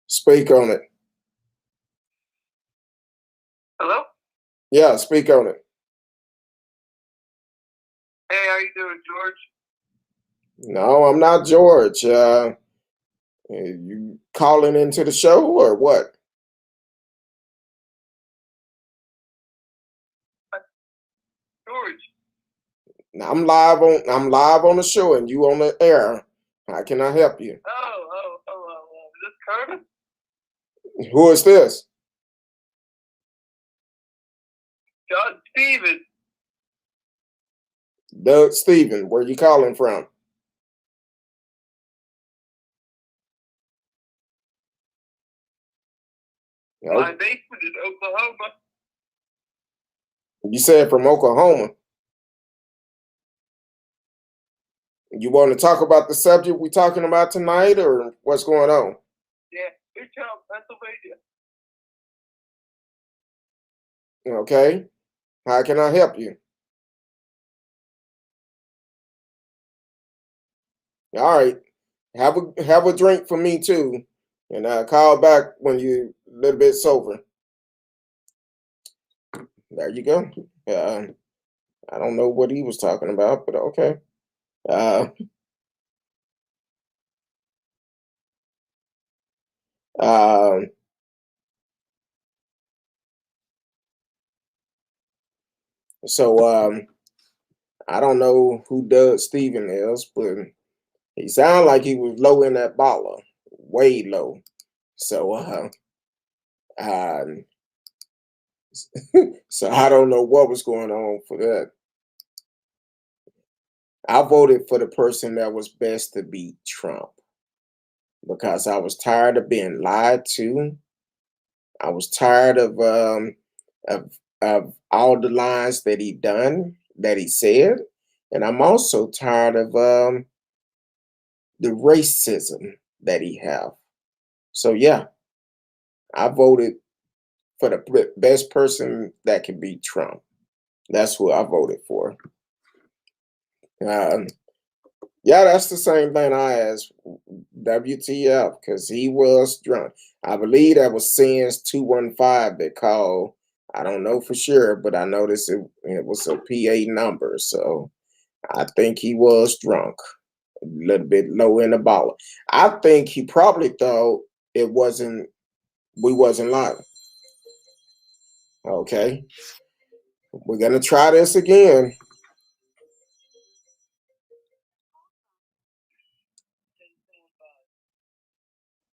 Speak on it. Hello? Yeah, speak on it. Hey, how you doing, George? No, I'm not George. You calling into the show or what? George. I'm live on the show and you on the air. How can I help you? Is this Curtis? Who is this? John Stevens. Doug Steven. Where you calling from? My basement in Oklahoma. You said from Oklahoma. You want to talk about the subject we're talking about tonight or what's going on? Yeah, Newtown, Pennsylvania. Okay. How can I help you? All right. Have a drink for me too, and call back when you a little bit sober. There you go. I don't know what he was talking about, but okay. Uh, um, so I don't know who Doug Steven is, but he sounded like he was low in that baller, way low. So um, so I don't know what was going on for that. I voted for the person that was best to beat Trump because I was tired of being lied to. I was tired of all the lies that he said, and I'm also tired of the racism that he have. So yeah, I voted for the best person that can beat Trump. That's who I voted for. Um, yeah, that's the same thing I asked. WTF? Because he was drunk. I believe that was Sins 215 that called. I don't know for sure, but I noticed it was a PA number. So I think he was drunk, a little bit low in the bottle. I think he probably thought we wasn't lying. Okay, we're gonna try this again.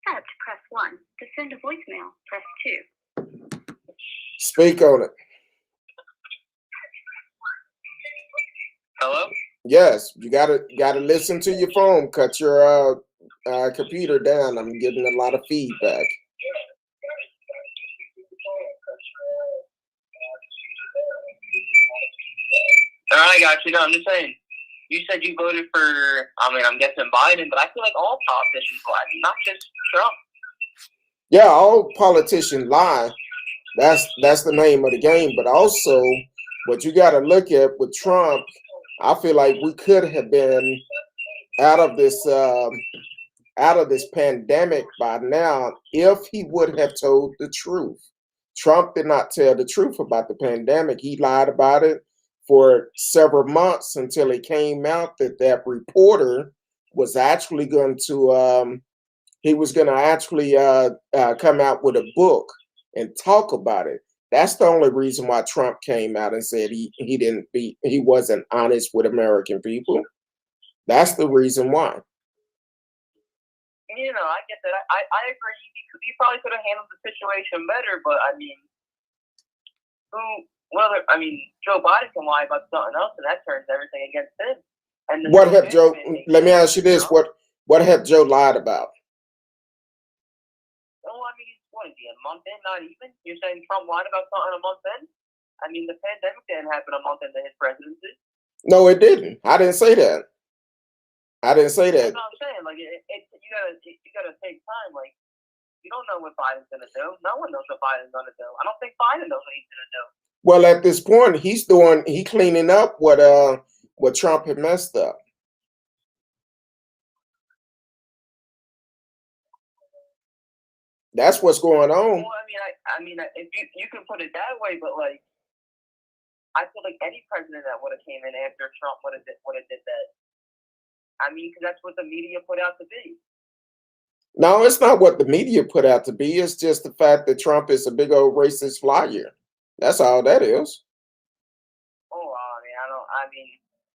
To press 1. To send a voicemail, press 2. Speak on it. Hello? Yes, you gotta listen to your phone. Cut your computer down. I'm getting a lot of feedback. I got you. No, I'm just saying. You said you voted for, I'm guessing Biden, but I feel like all politicians lie, not just Trump. Yeah, all politicians lie. That's the name of the game. But also, what you got to look at with Trump, I feel like we could have been out of this pandemic by now if he would have told the truth. Trump did not tell the truth about the pandemic. He lied about it for several months until it came out that reporter was actually going to actually come out with a book and talk about it. That's the only reason why Trump came out and said he wasn't honest with American people. That's the reason why. I get that. I agree. He probably could have handled the situation better, but Joe Biden can lie about something else, and that turns everything against him. And what have Joe? Let me ask you this: what have Joe lied about? Well, what is he, a month in? Not even. You're saying Trump lied about something a month in? The pandemic didn't happen a month into his presidency. No, it didn't. I didn't say that. I didn't say that. That's what I'm saying. You gotta take time. You don't know what Biden's gonna do. No one knows what Biden's gonna do. I don't think Biden knows what he's gonna do. Well, at this point, he's cleaning up what Trump had messed up. That's what's going on. Well, if you can put it that way, but I feel like any president that would have came in after Trump would have did that. Because that's what the media put out to be. No, it's not what the media put out to be. It's just the fact that Trump is a big old racist flyer. That's all that is. Oh,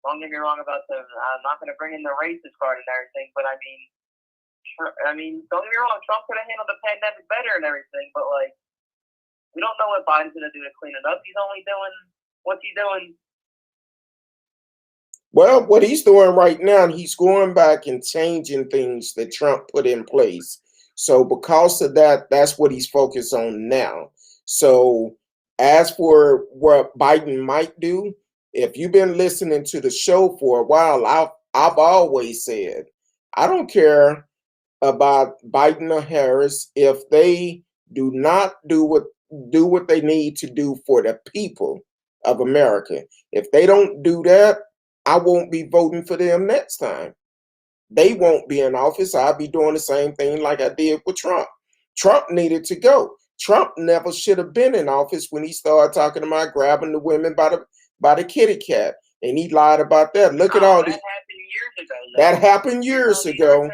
don't get me wrong about I'm not going to bring in the racist card and everything, but don't get me wrong. Trump could have handled the pandemic better and everything, but we don't know what Biden's going to do to clean it up. He's only doing what's he doing. Well, what he's doing right now, he's going back and changing things that Trump put in place. So because of that, that's what he's focused on now. So as for what Biden might do, if you've been listening to the show for a while, I've always said, I don't care about Biden or Harris if they do not do what they need to do for the people of America. If they don't do that, I won't be voting for them next time. they won't be in office. I'll be doing the same thing like I did with Trump. Trump needed to go. Trump never should have been in office when he started talking about grabbing the women by the kitty cat, and he lied about that. Look at all that the happened years ago. that happened years ago.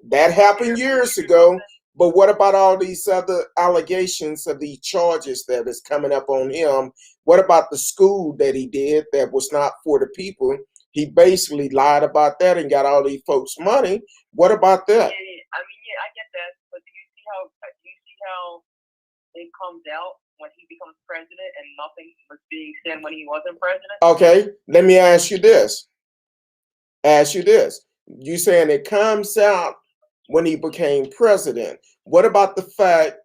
That happened years ago. But what about all these other allegations of these charges that is coming up on him? What about the school that he did that was not for the people? He basically lied about that and got all these folks money. What about that? Yeah, I mean, yeah, I get that. But do you see how it comes out when he becomes president and nothing was being said when he wasn't president? Okay, let me ask you this. You saying it comes out when he became president. What about the fact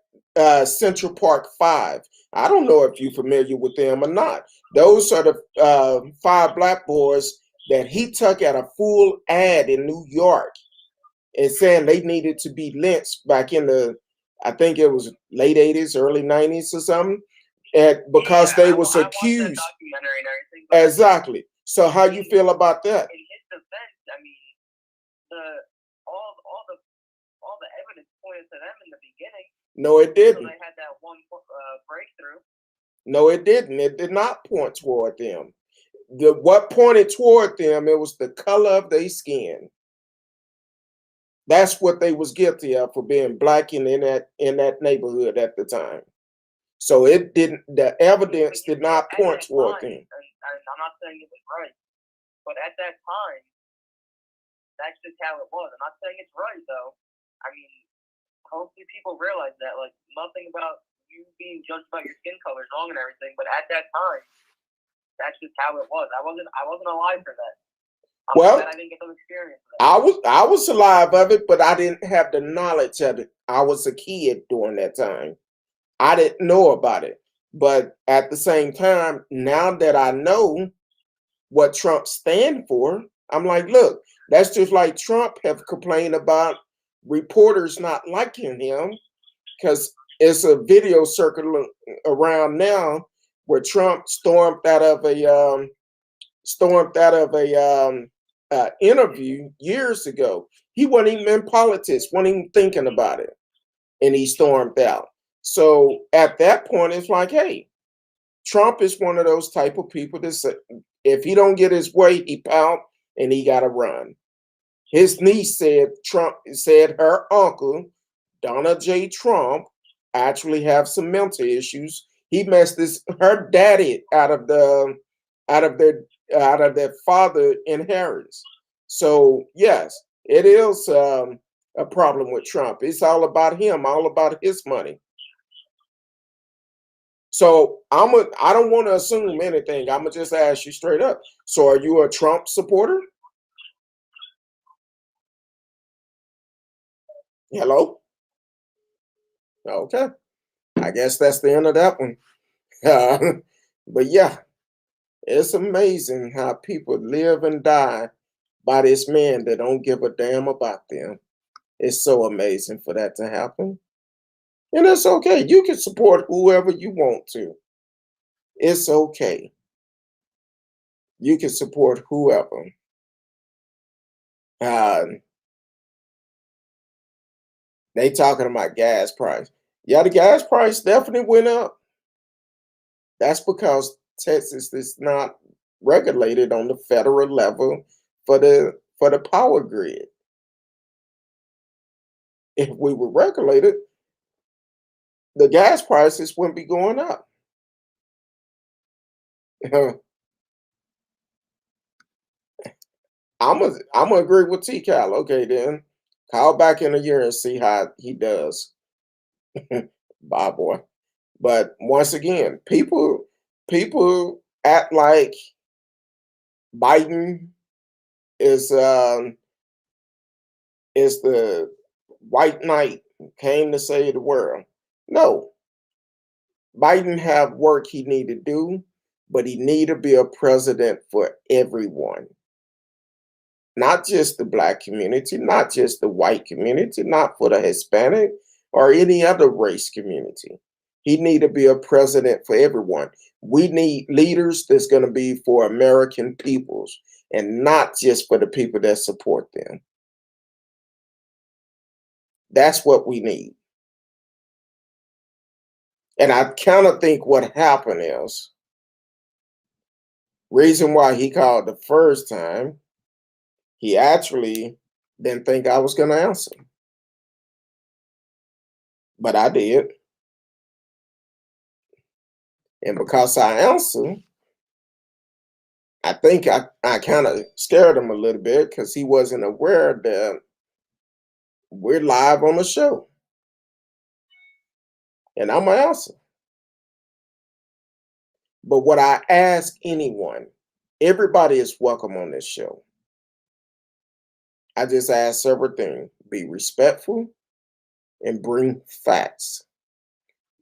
Central Park 5? I don't know if you're familiar with them or not. Those are the 5 black boys that he took at a full ad in New York and saying they needed to be lynched back in the, I think it was late 80s, early 90s or something, because they was accused. Documentary and everything, exactly. So how you feel about that? In his defense, I mean, all the evidence pointed to them in the beginning. No, it didn't. So they had that one breakthrough. No, it didn't. It did not point toward them. What pointed toward them, it was the color of their skin. That's what they was guilty of, for being black in that neighborhood at the time. So it didn't. The evidence did not point toward them. And I'm not saying it was right, but at that time, that's just how it was. I'm not saying it's right though. I mean, hopefully people realize that, like, nothing about you being judged by your skin color is wrong and everything. But at that time, that's just how it was. I wasn't alive for that. I didn't get those experiences. I was alive of it, but I didn't have the knowledge of it. I was a kid during that time. I didn't know about it. But at the same time, now that I know what Trump stands for, I'm like, look, that's just like Trump have complained about reporters not liking him, because it's a video circling around now where Trump stormed out of a interview years ago. He wasn't even in politics, wasn't even thinking about it, and he stormed out. So at that point, it's like, hey, Trump is one of those type of people that say, if he don't get his way, he pout and he got to run. His niece said her uncle, Donald J. Trump, actually have some mental issues. He messed her daddy out of their father inheritance. So yes, it is a problem with Trump. It's all about him, all about his money. So I don't want to assume anything. I'm gonna just ask you straight up. So are you a Trump supporter? Hello? Okay. I guess that's the end of that one. But yeah, it's amazing how people live and die by this man that don't give a damn about them. It's so amazing for that to happen. And it's okay. You can support whoever you want to. It's okay. You can support whoever. They talking about gas price. Yeah, the gas price definitely went up. That's because Texas is not regulated on the federal level for the power grid. If we were regulated, the gas prices wouldn't be going up. I'm gonna agree with T-Cal. Okay, then call back in a year and see how he does. Bye, boy. But once again, people act like Biden is the white knight who came to save the world. No, Biden have work he need to do, but he need to be a president for everyone. Not just the black community, not just the white community, not for the Hispanic or any other race community. He need to be a president for everyone. We need leaders that's going to be for American peoples and not just for the people that support them. That's what we need. And I kind of think what happened is reason why he called the first time, he actually didn't think I was going to answer. But I did. And because I answered, I think I kind of scared him a little bit because he wasn't aware that we're live on the show. And I'm going to answer. But what I ask anyone, everybody is welcome on this show. I just ask several things. Be respectful and bring facts.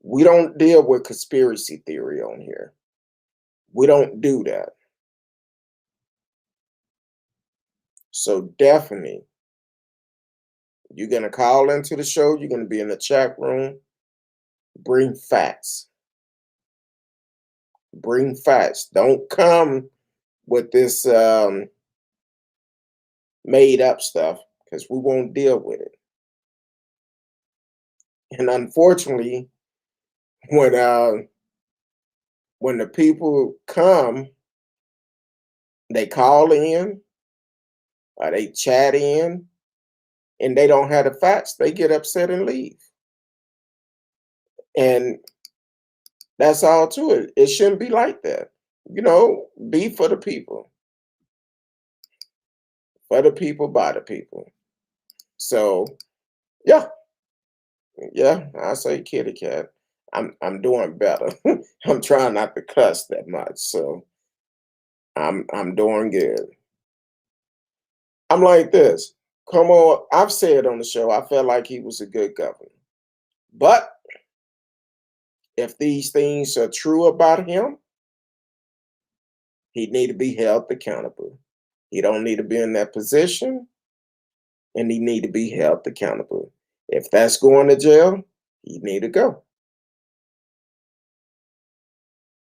We don't deal with conspiracy theory on here. We don't do that. So definitely, you're going to call into the show. You're going to be in the chat room. Bring facts. Bring facts. Don't come with this made up stuff because we won't deal with it. And unfortunately, when the people come, they call in or they chat in and they don't have the facts, they get upset and leave. And that's all to it. It shouldn't be like that. You know, be for the people. For the people, by the people. So, yeah, I say kitty cat. I'm doing better. I'm trying not to cuss that much, so I'm doing good. I'm like this. Come on, I've said on the show, I felt like he was a good governor. But if these things are true about him, he need to be held accountable. He don't need to be in that position, and he need to be held accountable. If that's going to jail, he need to go.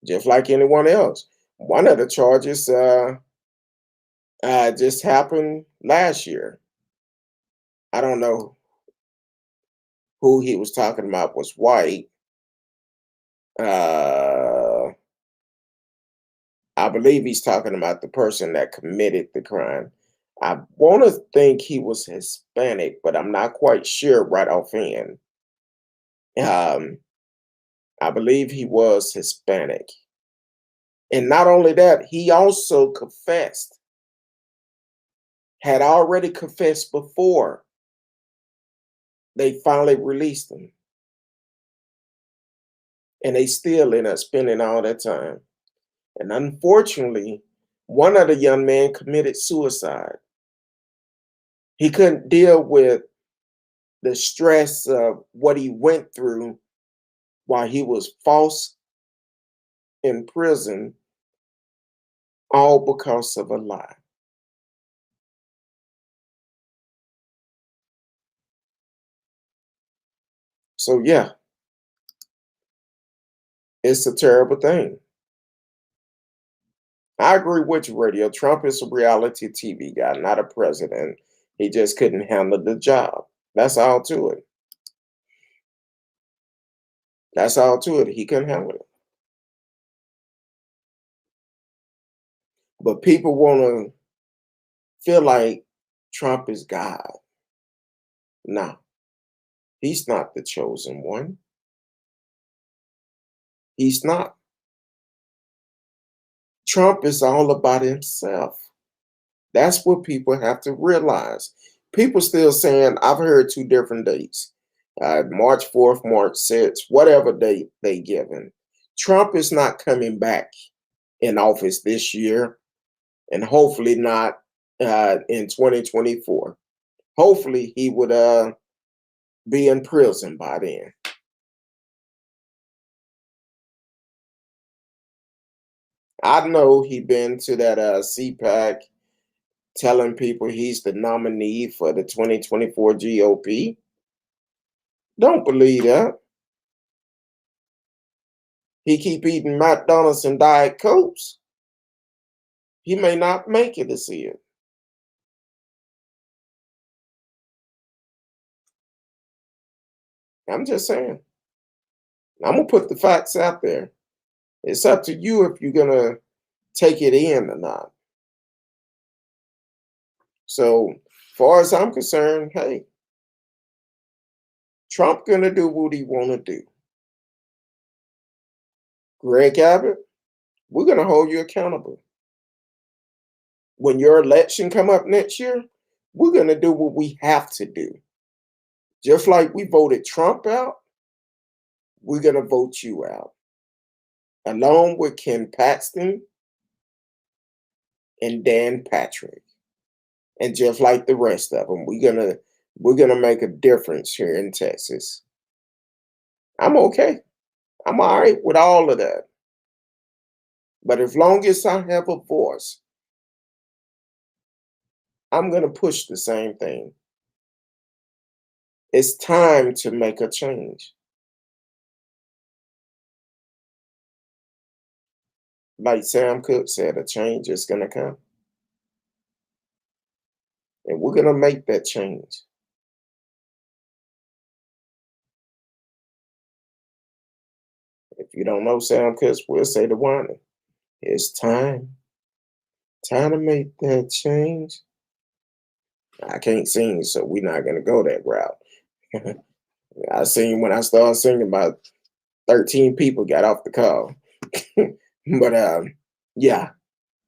Just like anyone else. One of the charges just happened last year. I don't know who he was talking about was white. I believe he's talking about the person that committed the crime. I want to think he was Hispanic, but I'm not quite sure right offhand. I believe he was Hispanic. And not only that, he also confessed, had already confessed before they finally released him. And they still end up spending all that time. And unfortunately, one of the young men committed suicide. He couldn't deal with the stress of what he went through while he was false in prison, all because of a lie. So yeah, it's a terrible thing. I agree with you, Radio. Trump is a reality TV guy, not a president. He just couldn't handle the job. That's all to it. That's all to it. He couldn't handle it. But people want to feel like Trump is God. No, he's not the chosen one. He's not. Trump is all about himself. That's what people have to realize. People still saying, I've heard two different dates, March 4th, March 6th, whatever date they given. Trump is not coming back in office this year, and hopefully not in 2024. Hopefully he would be in prison by then. I know he been to that CPAC telling people he's the nominee for the 2024 GOP. Don't believe that. He keep eating McDonald's and Diet Cokes. He may not make it to see it. I'm just saying. I'm going to put the facts out there. It's up to you if you're going to take it in or not. So, far as I'm concerned, hey, Trump going to do what he want to do. Greg Abbott, we're going to hold you accountable. When your election come up next year, we're going to do what we have to do. Just like we voted Trump out, we're going to vote you out. Along with Ken Paxton and Dan Patrick. And just like the rest of them, we're gonna make a difference here in Texas. I'm okay. I'm all right with all of that. But as long as I have a voice, I'm gonna push the same thing. It's time to make a change. Like Sam Cooke said, a change is gonna come. And we're gonna make that change. If you don't know Sam Cooke, we'll say the one. It's time. Time to make that change. I can't sing, so we're not gonna go that route. I sing when I started singing, about 13 people got off the call. But yeah,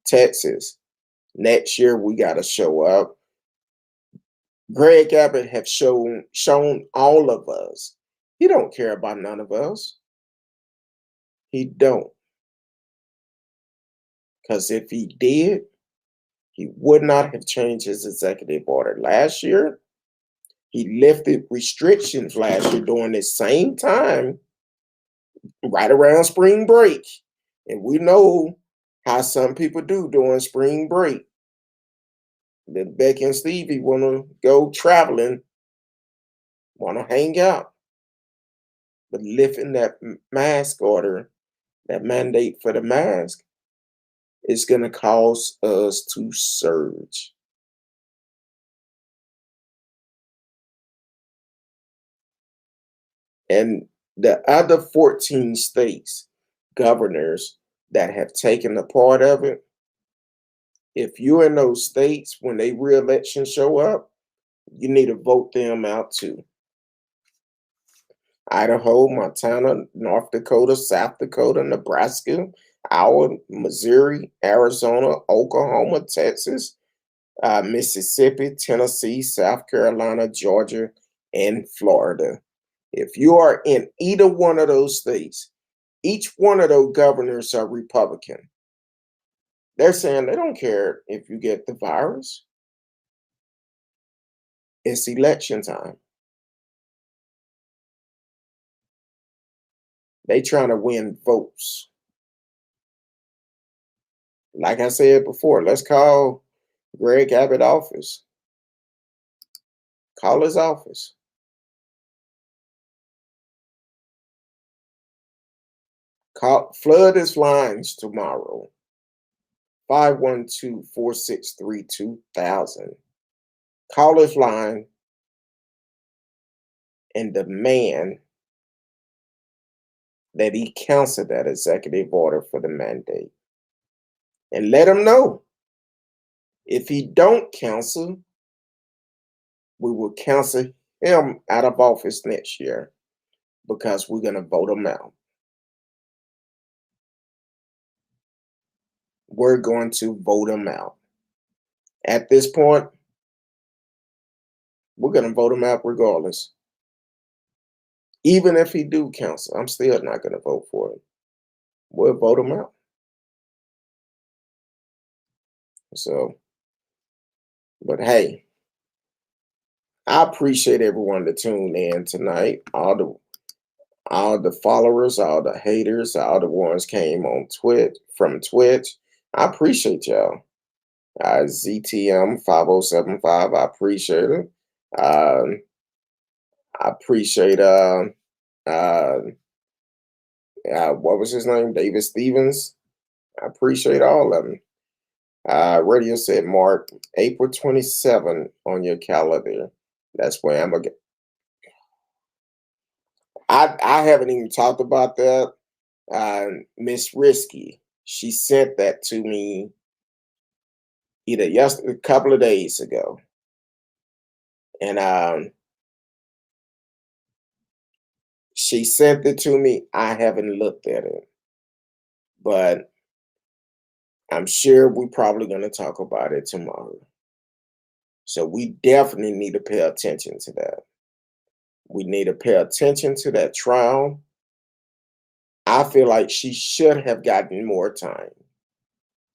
Texas. Next year we gotta show up. Greg Abbott have shown all of us. He don't care about none of us. He don't. Because if he did, he would not have changed his executive order last year. He lifted restrictions last year during the same time, right around spring break. And we know how some people do during spring break. That Becky and Stevie want to go traveling, want to hang out. But lifting that mask order, that mandate for the mask, is going to cause us to surge. And the other 14 states, governors that have taken a part of it, if you're in those states when they re-election show up, you need to vote them out too. Idaho, Montana, North Dakota, South Dakota, Nebraska, Iowa, Missouri, Arizona, Oklahoma, Texas, Mississippi, Tennessee, South Carolina, Georgia, and Florida. If you are in either one of those states, each one of those governors are Republican. They're saying they don't care if you get the virus. It's election time. They trying to win votes. Like I said before, let's call Greg Abbott office. Call his office. Flood his lines tomorrow. 512-463-2000. Call his line and demand that he cancel that executive order for the mandate. And let him know, if he don't cancel, we will cancel him out of office next year, because we're going to vote him out. We're going to vote him out. At this point, we're going to vote him out regardless. Even if he do cancel, I'm still not going to vote for him. We'll vote him out. So, but hey, I appreciate everyone that tuned in tonight. All the followers, all the haters, all the ones came on from Twitch. I appreciate y'all. ZTM 5075, I appreciate it. I appreciate what was his name? David Stevens. I appreciate all of them. Radio said, Mark, April 27 on your calendar. That's where I'm gonna get. I haven't even talked about that. Miss Risky, she sent that to me either yesterday, a couple of days ago, and she sent it to me. I haven't looked at it, but I'm sure we're probably going to talk about it tomorrow. So we definitely need to pay attention to that. We need to pay attention to that trial. I feel like she should have gotten more time.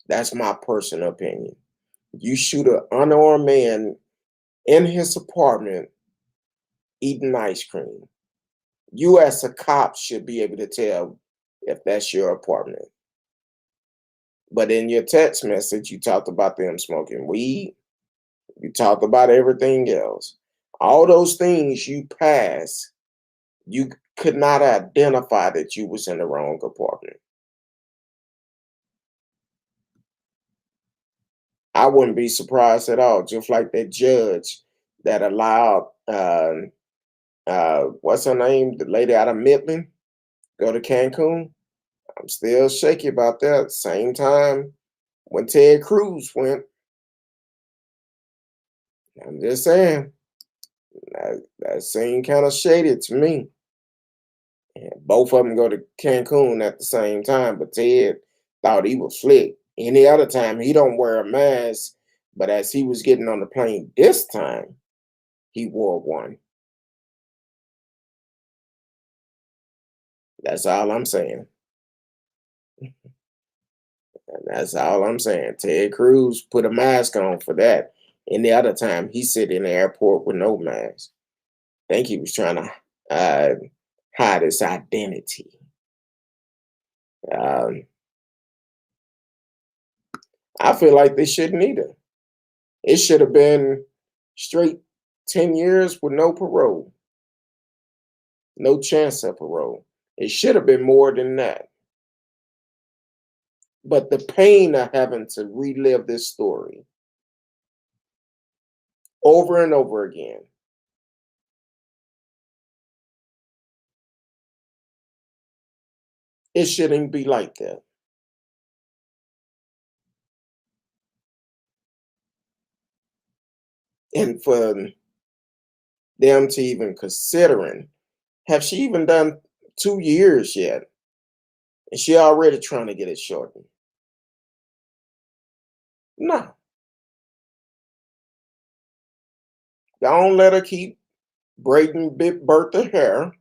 That's my personal opinion. You shoot an unarmed man in his apartment eating ice cream. You, as a cop, should be able to tell if that's your apartment. But in your text message, you talked about them smoking weed. You talked about everything else. All those things you passed, you could not identify that you was in the wrong apartment. I wouldn't be surprised at all, just like that judge that allowed what's her name, the lady out of Midland, go to Cancun. I'm still shaky about that. Same time when Ted Cruz went. I'm just saying that seemed kind of shady to me. And both of them go to Cancun at the same time, but Ted thought he was slick. Any other time he don't wear a mask, but as he was getting on the plane this time, he wore one. That's all I'm saying. And that's all I'm saying. Ted Cruz put a mask on for that. Any other time he sit in the airport with no mask. I think he was trying to hide his identity. Um, I feel like they shouldn't either. It should have been straight 10 years with no parole, no chance of parole. It should have been more than that. But the pain of having to relive this story over and over again, it shouldn't be like that. And for them to even considering, have she even done 2 years yet? And she already trying to get it shortened. No. Don't let her keep braiding Big Bertha hair.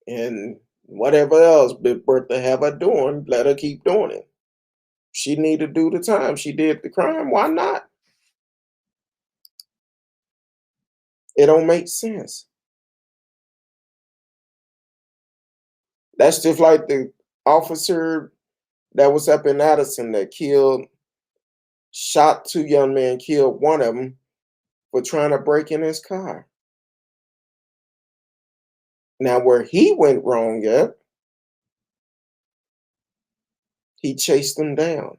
And whatever else Big Bertha have her doing, let her keep doing it. She need to do the time. She did the crime. Why not? It don't make sense. That's just like the officer that was up in Addison that shot two young men, killed one of them for trying to break in his car. Now, where he went wrong at, he chased them down.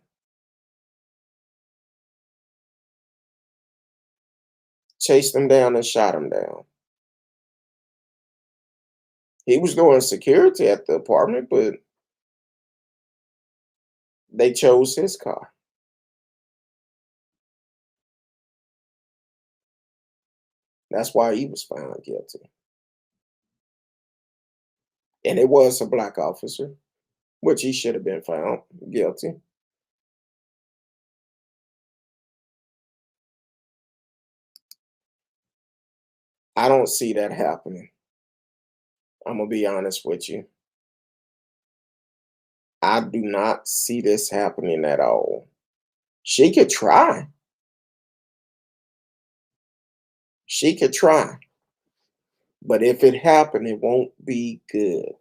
Chased them down and shot them down. He was doing security at the apartment, but they chose his car. That's why he was found guilty. And it was a black officer, which he should have been found guilty. I don't see that happening. I'm going to be honest with you. I do not see this happening at all. She could try. She could try. But if it happened, it won't be good.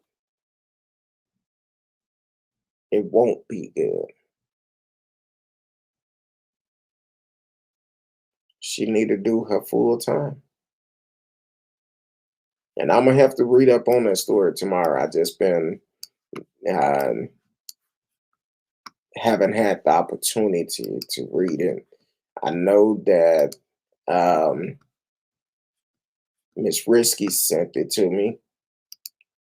It won't be good. She need to do her full time. And I'm going to have to read up on that story tomorrow. I just been haven't had the opportunity to read it. I know that Miss Risky sent it to me,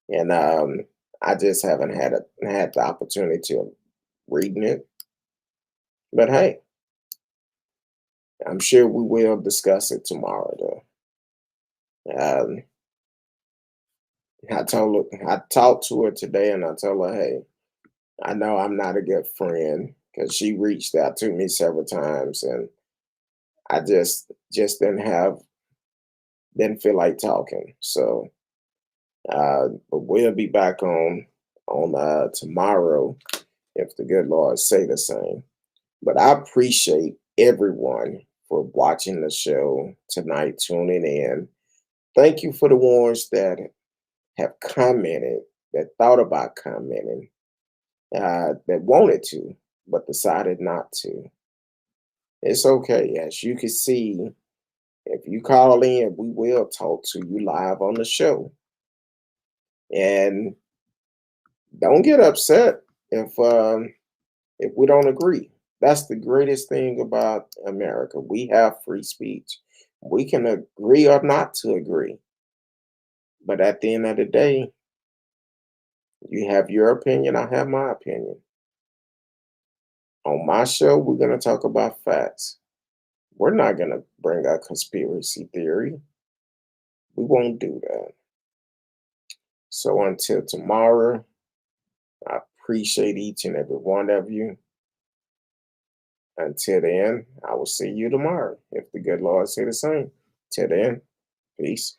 and I just haven't had the opportunity of reading it. But hey, I'm sure we will discuss it tomorrow, though. Um, I talked to her today, and I told her, hey, I know I'm not a good friend because she reached out to me several times, and I just didn't feel like talking. So, but we'll be back on tomorrow if the good Lord say the same. But I appreciate everyone for watching the show tonight, tuning in. Thank you for the ones that have commented, that thought about commenting, that wanted to, but decided not to. It's okay. As you can see, if you call in, we will talk to you live on the show. And don't get upset if we don't agree. That's the greatest thing about America. We have free speech. We can agree or not to agree. But at the end of the day, you have your opinion, I have my opinion. On my show, we're going to talk about facts. We're not going to bring a conspiracy theory. We won't do that. So until tomorrow, I appreciate each and every one of you. Until then, I will see you tomorrow if the good Lord say the same. Till then, peace.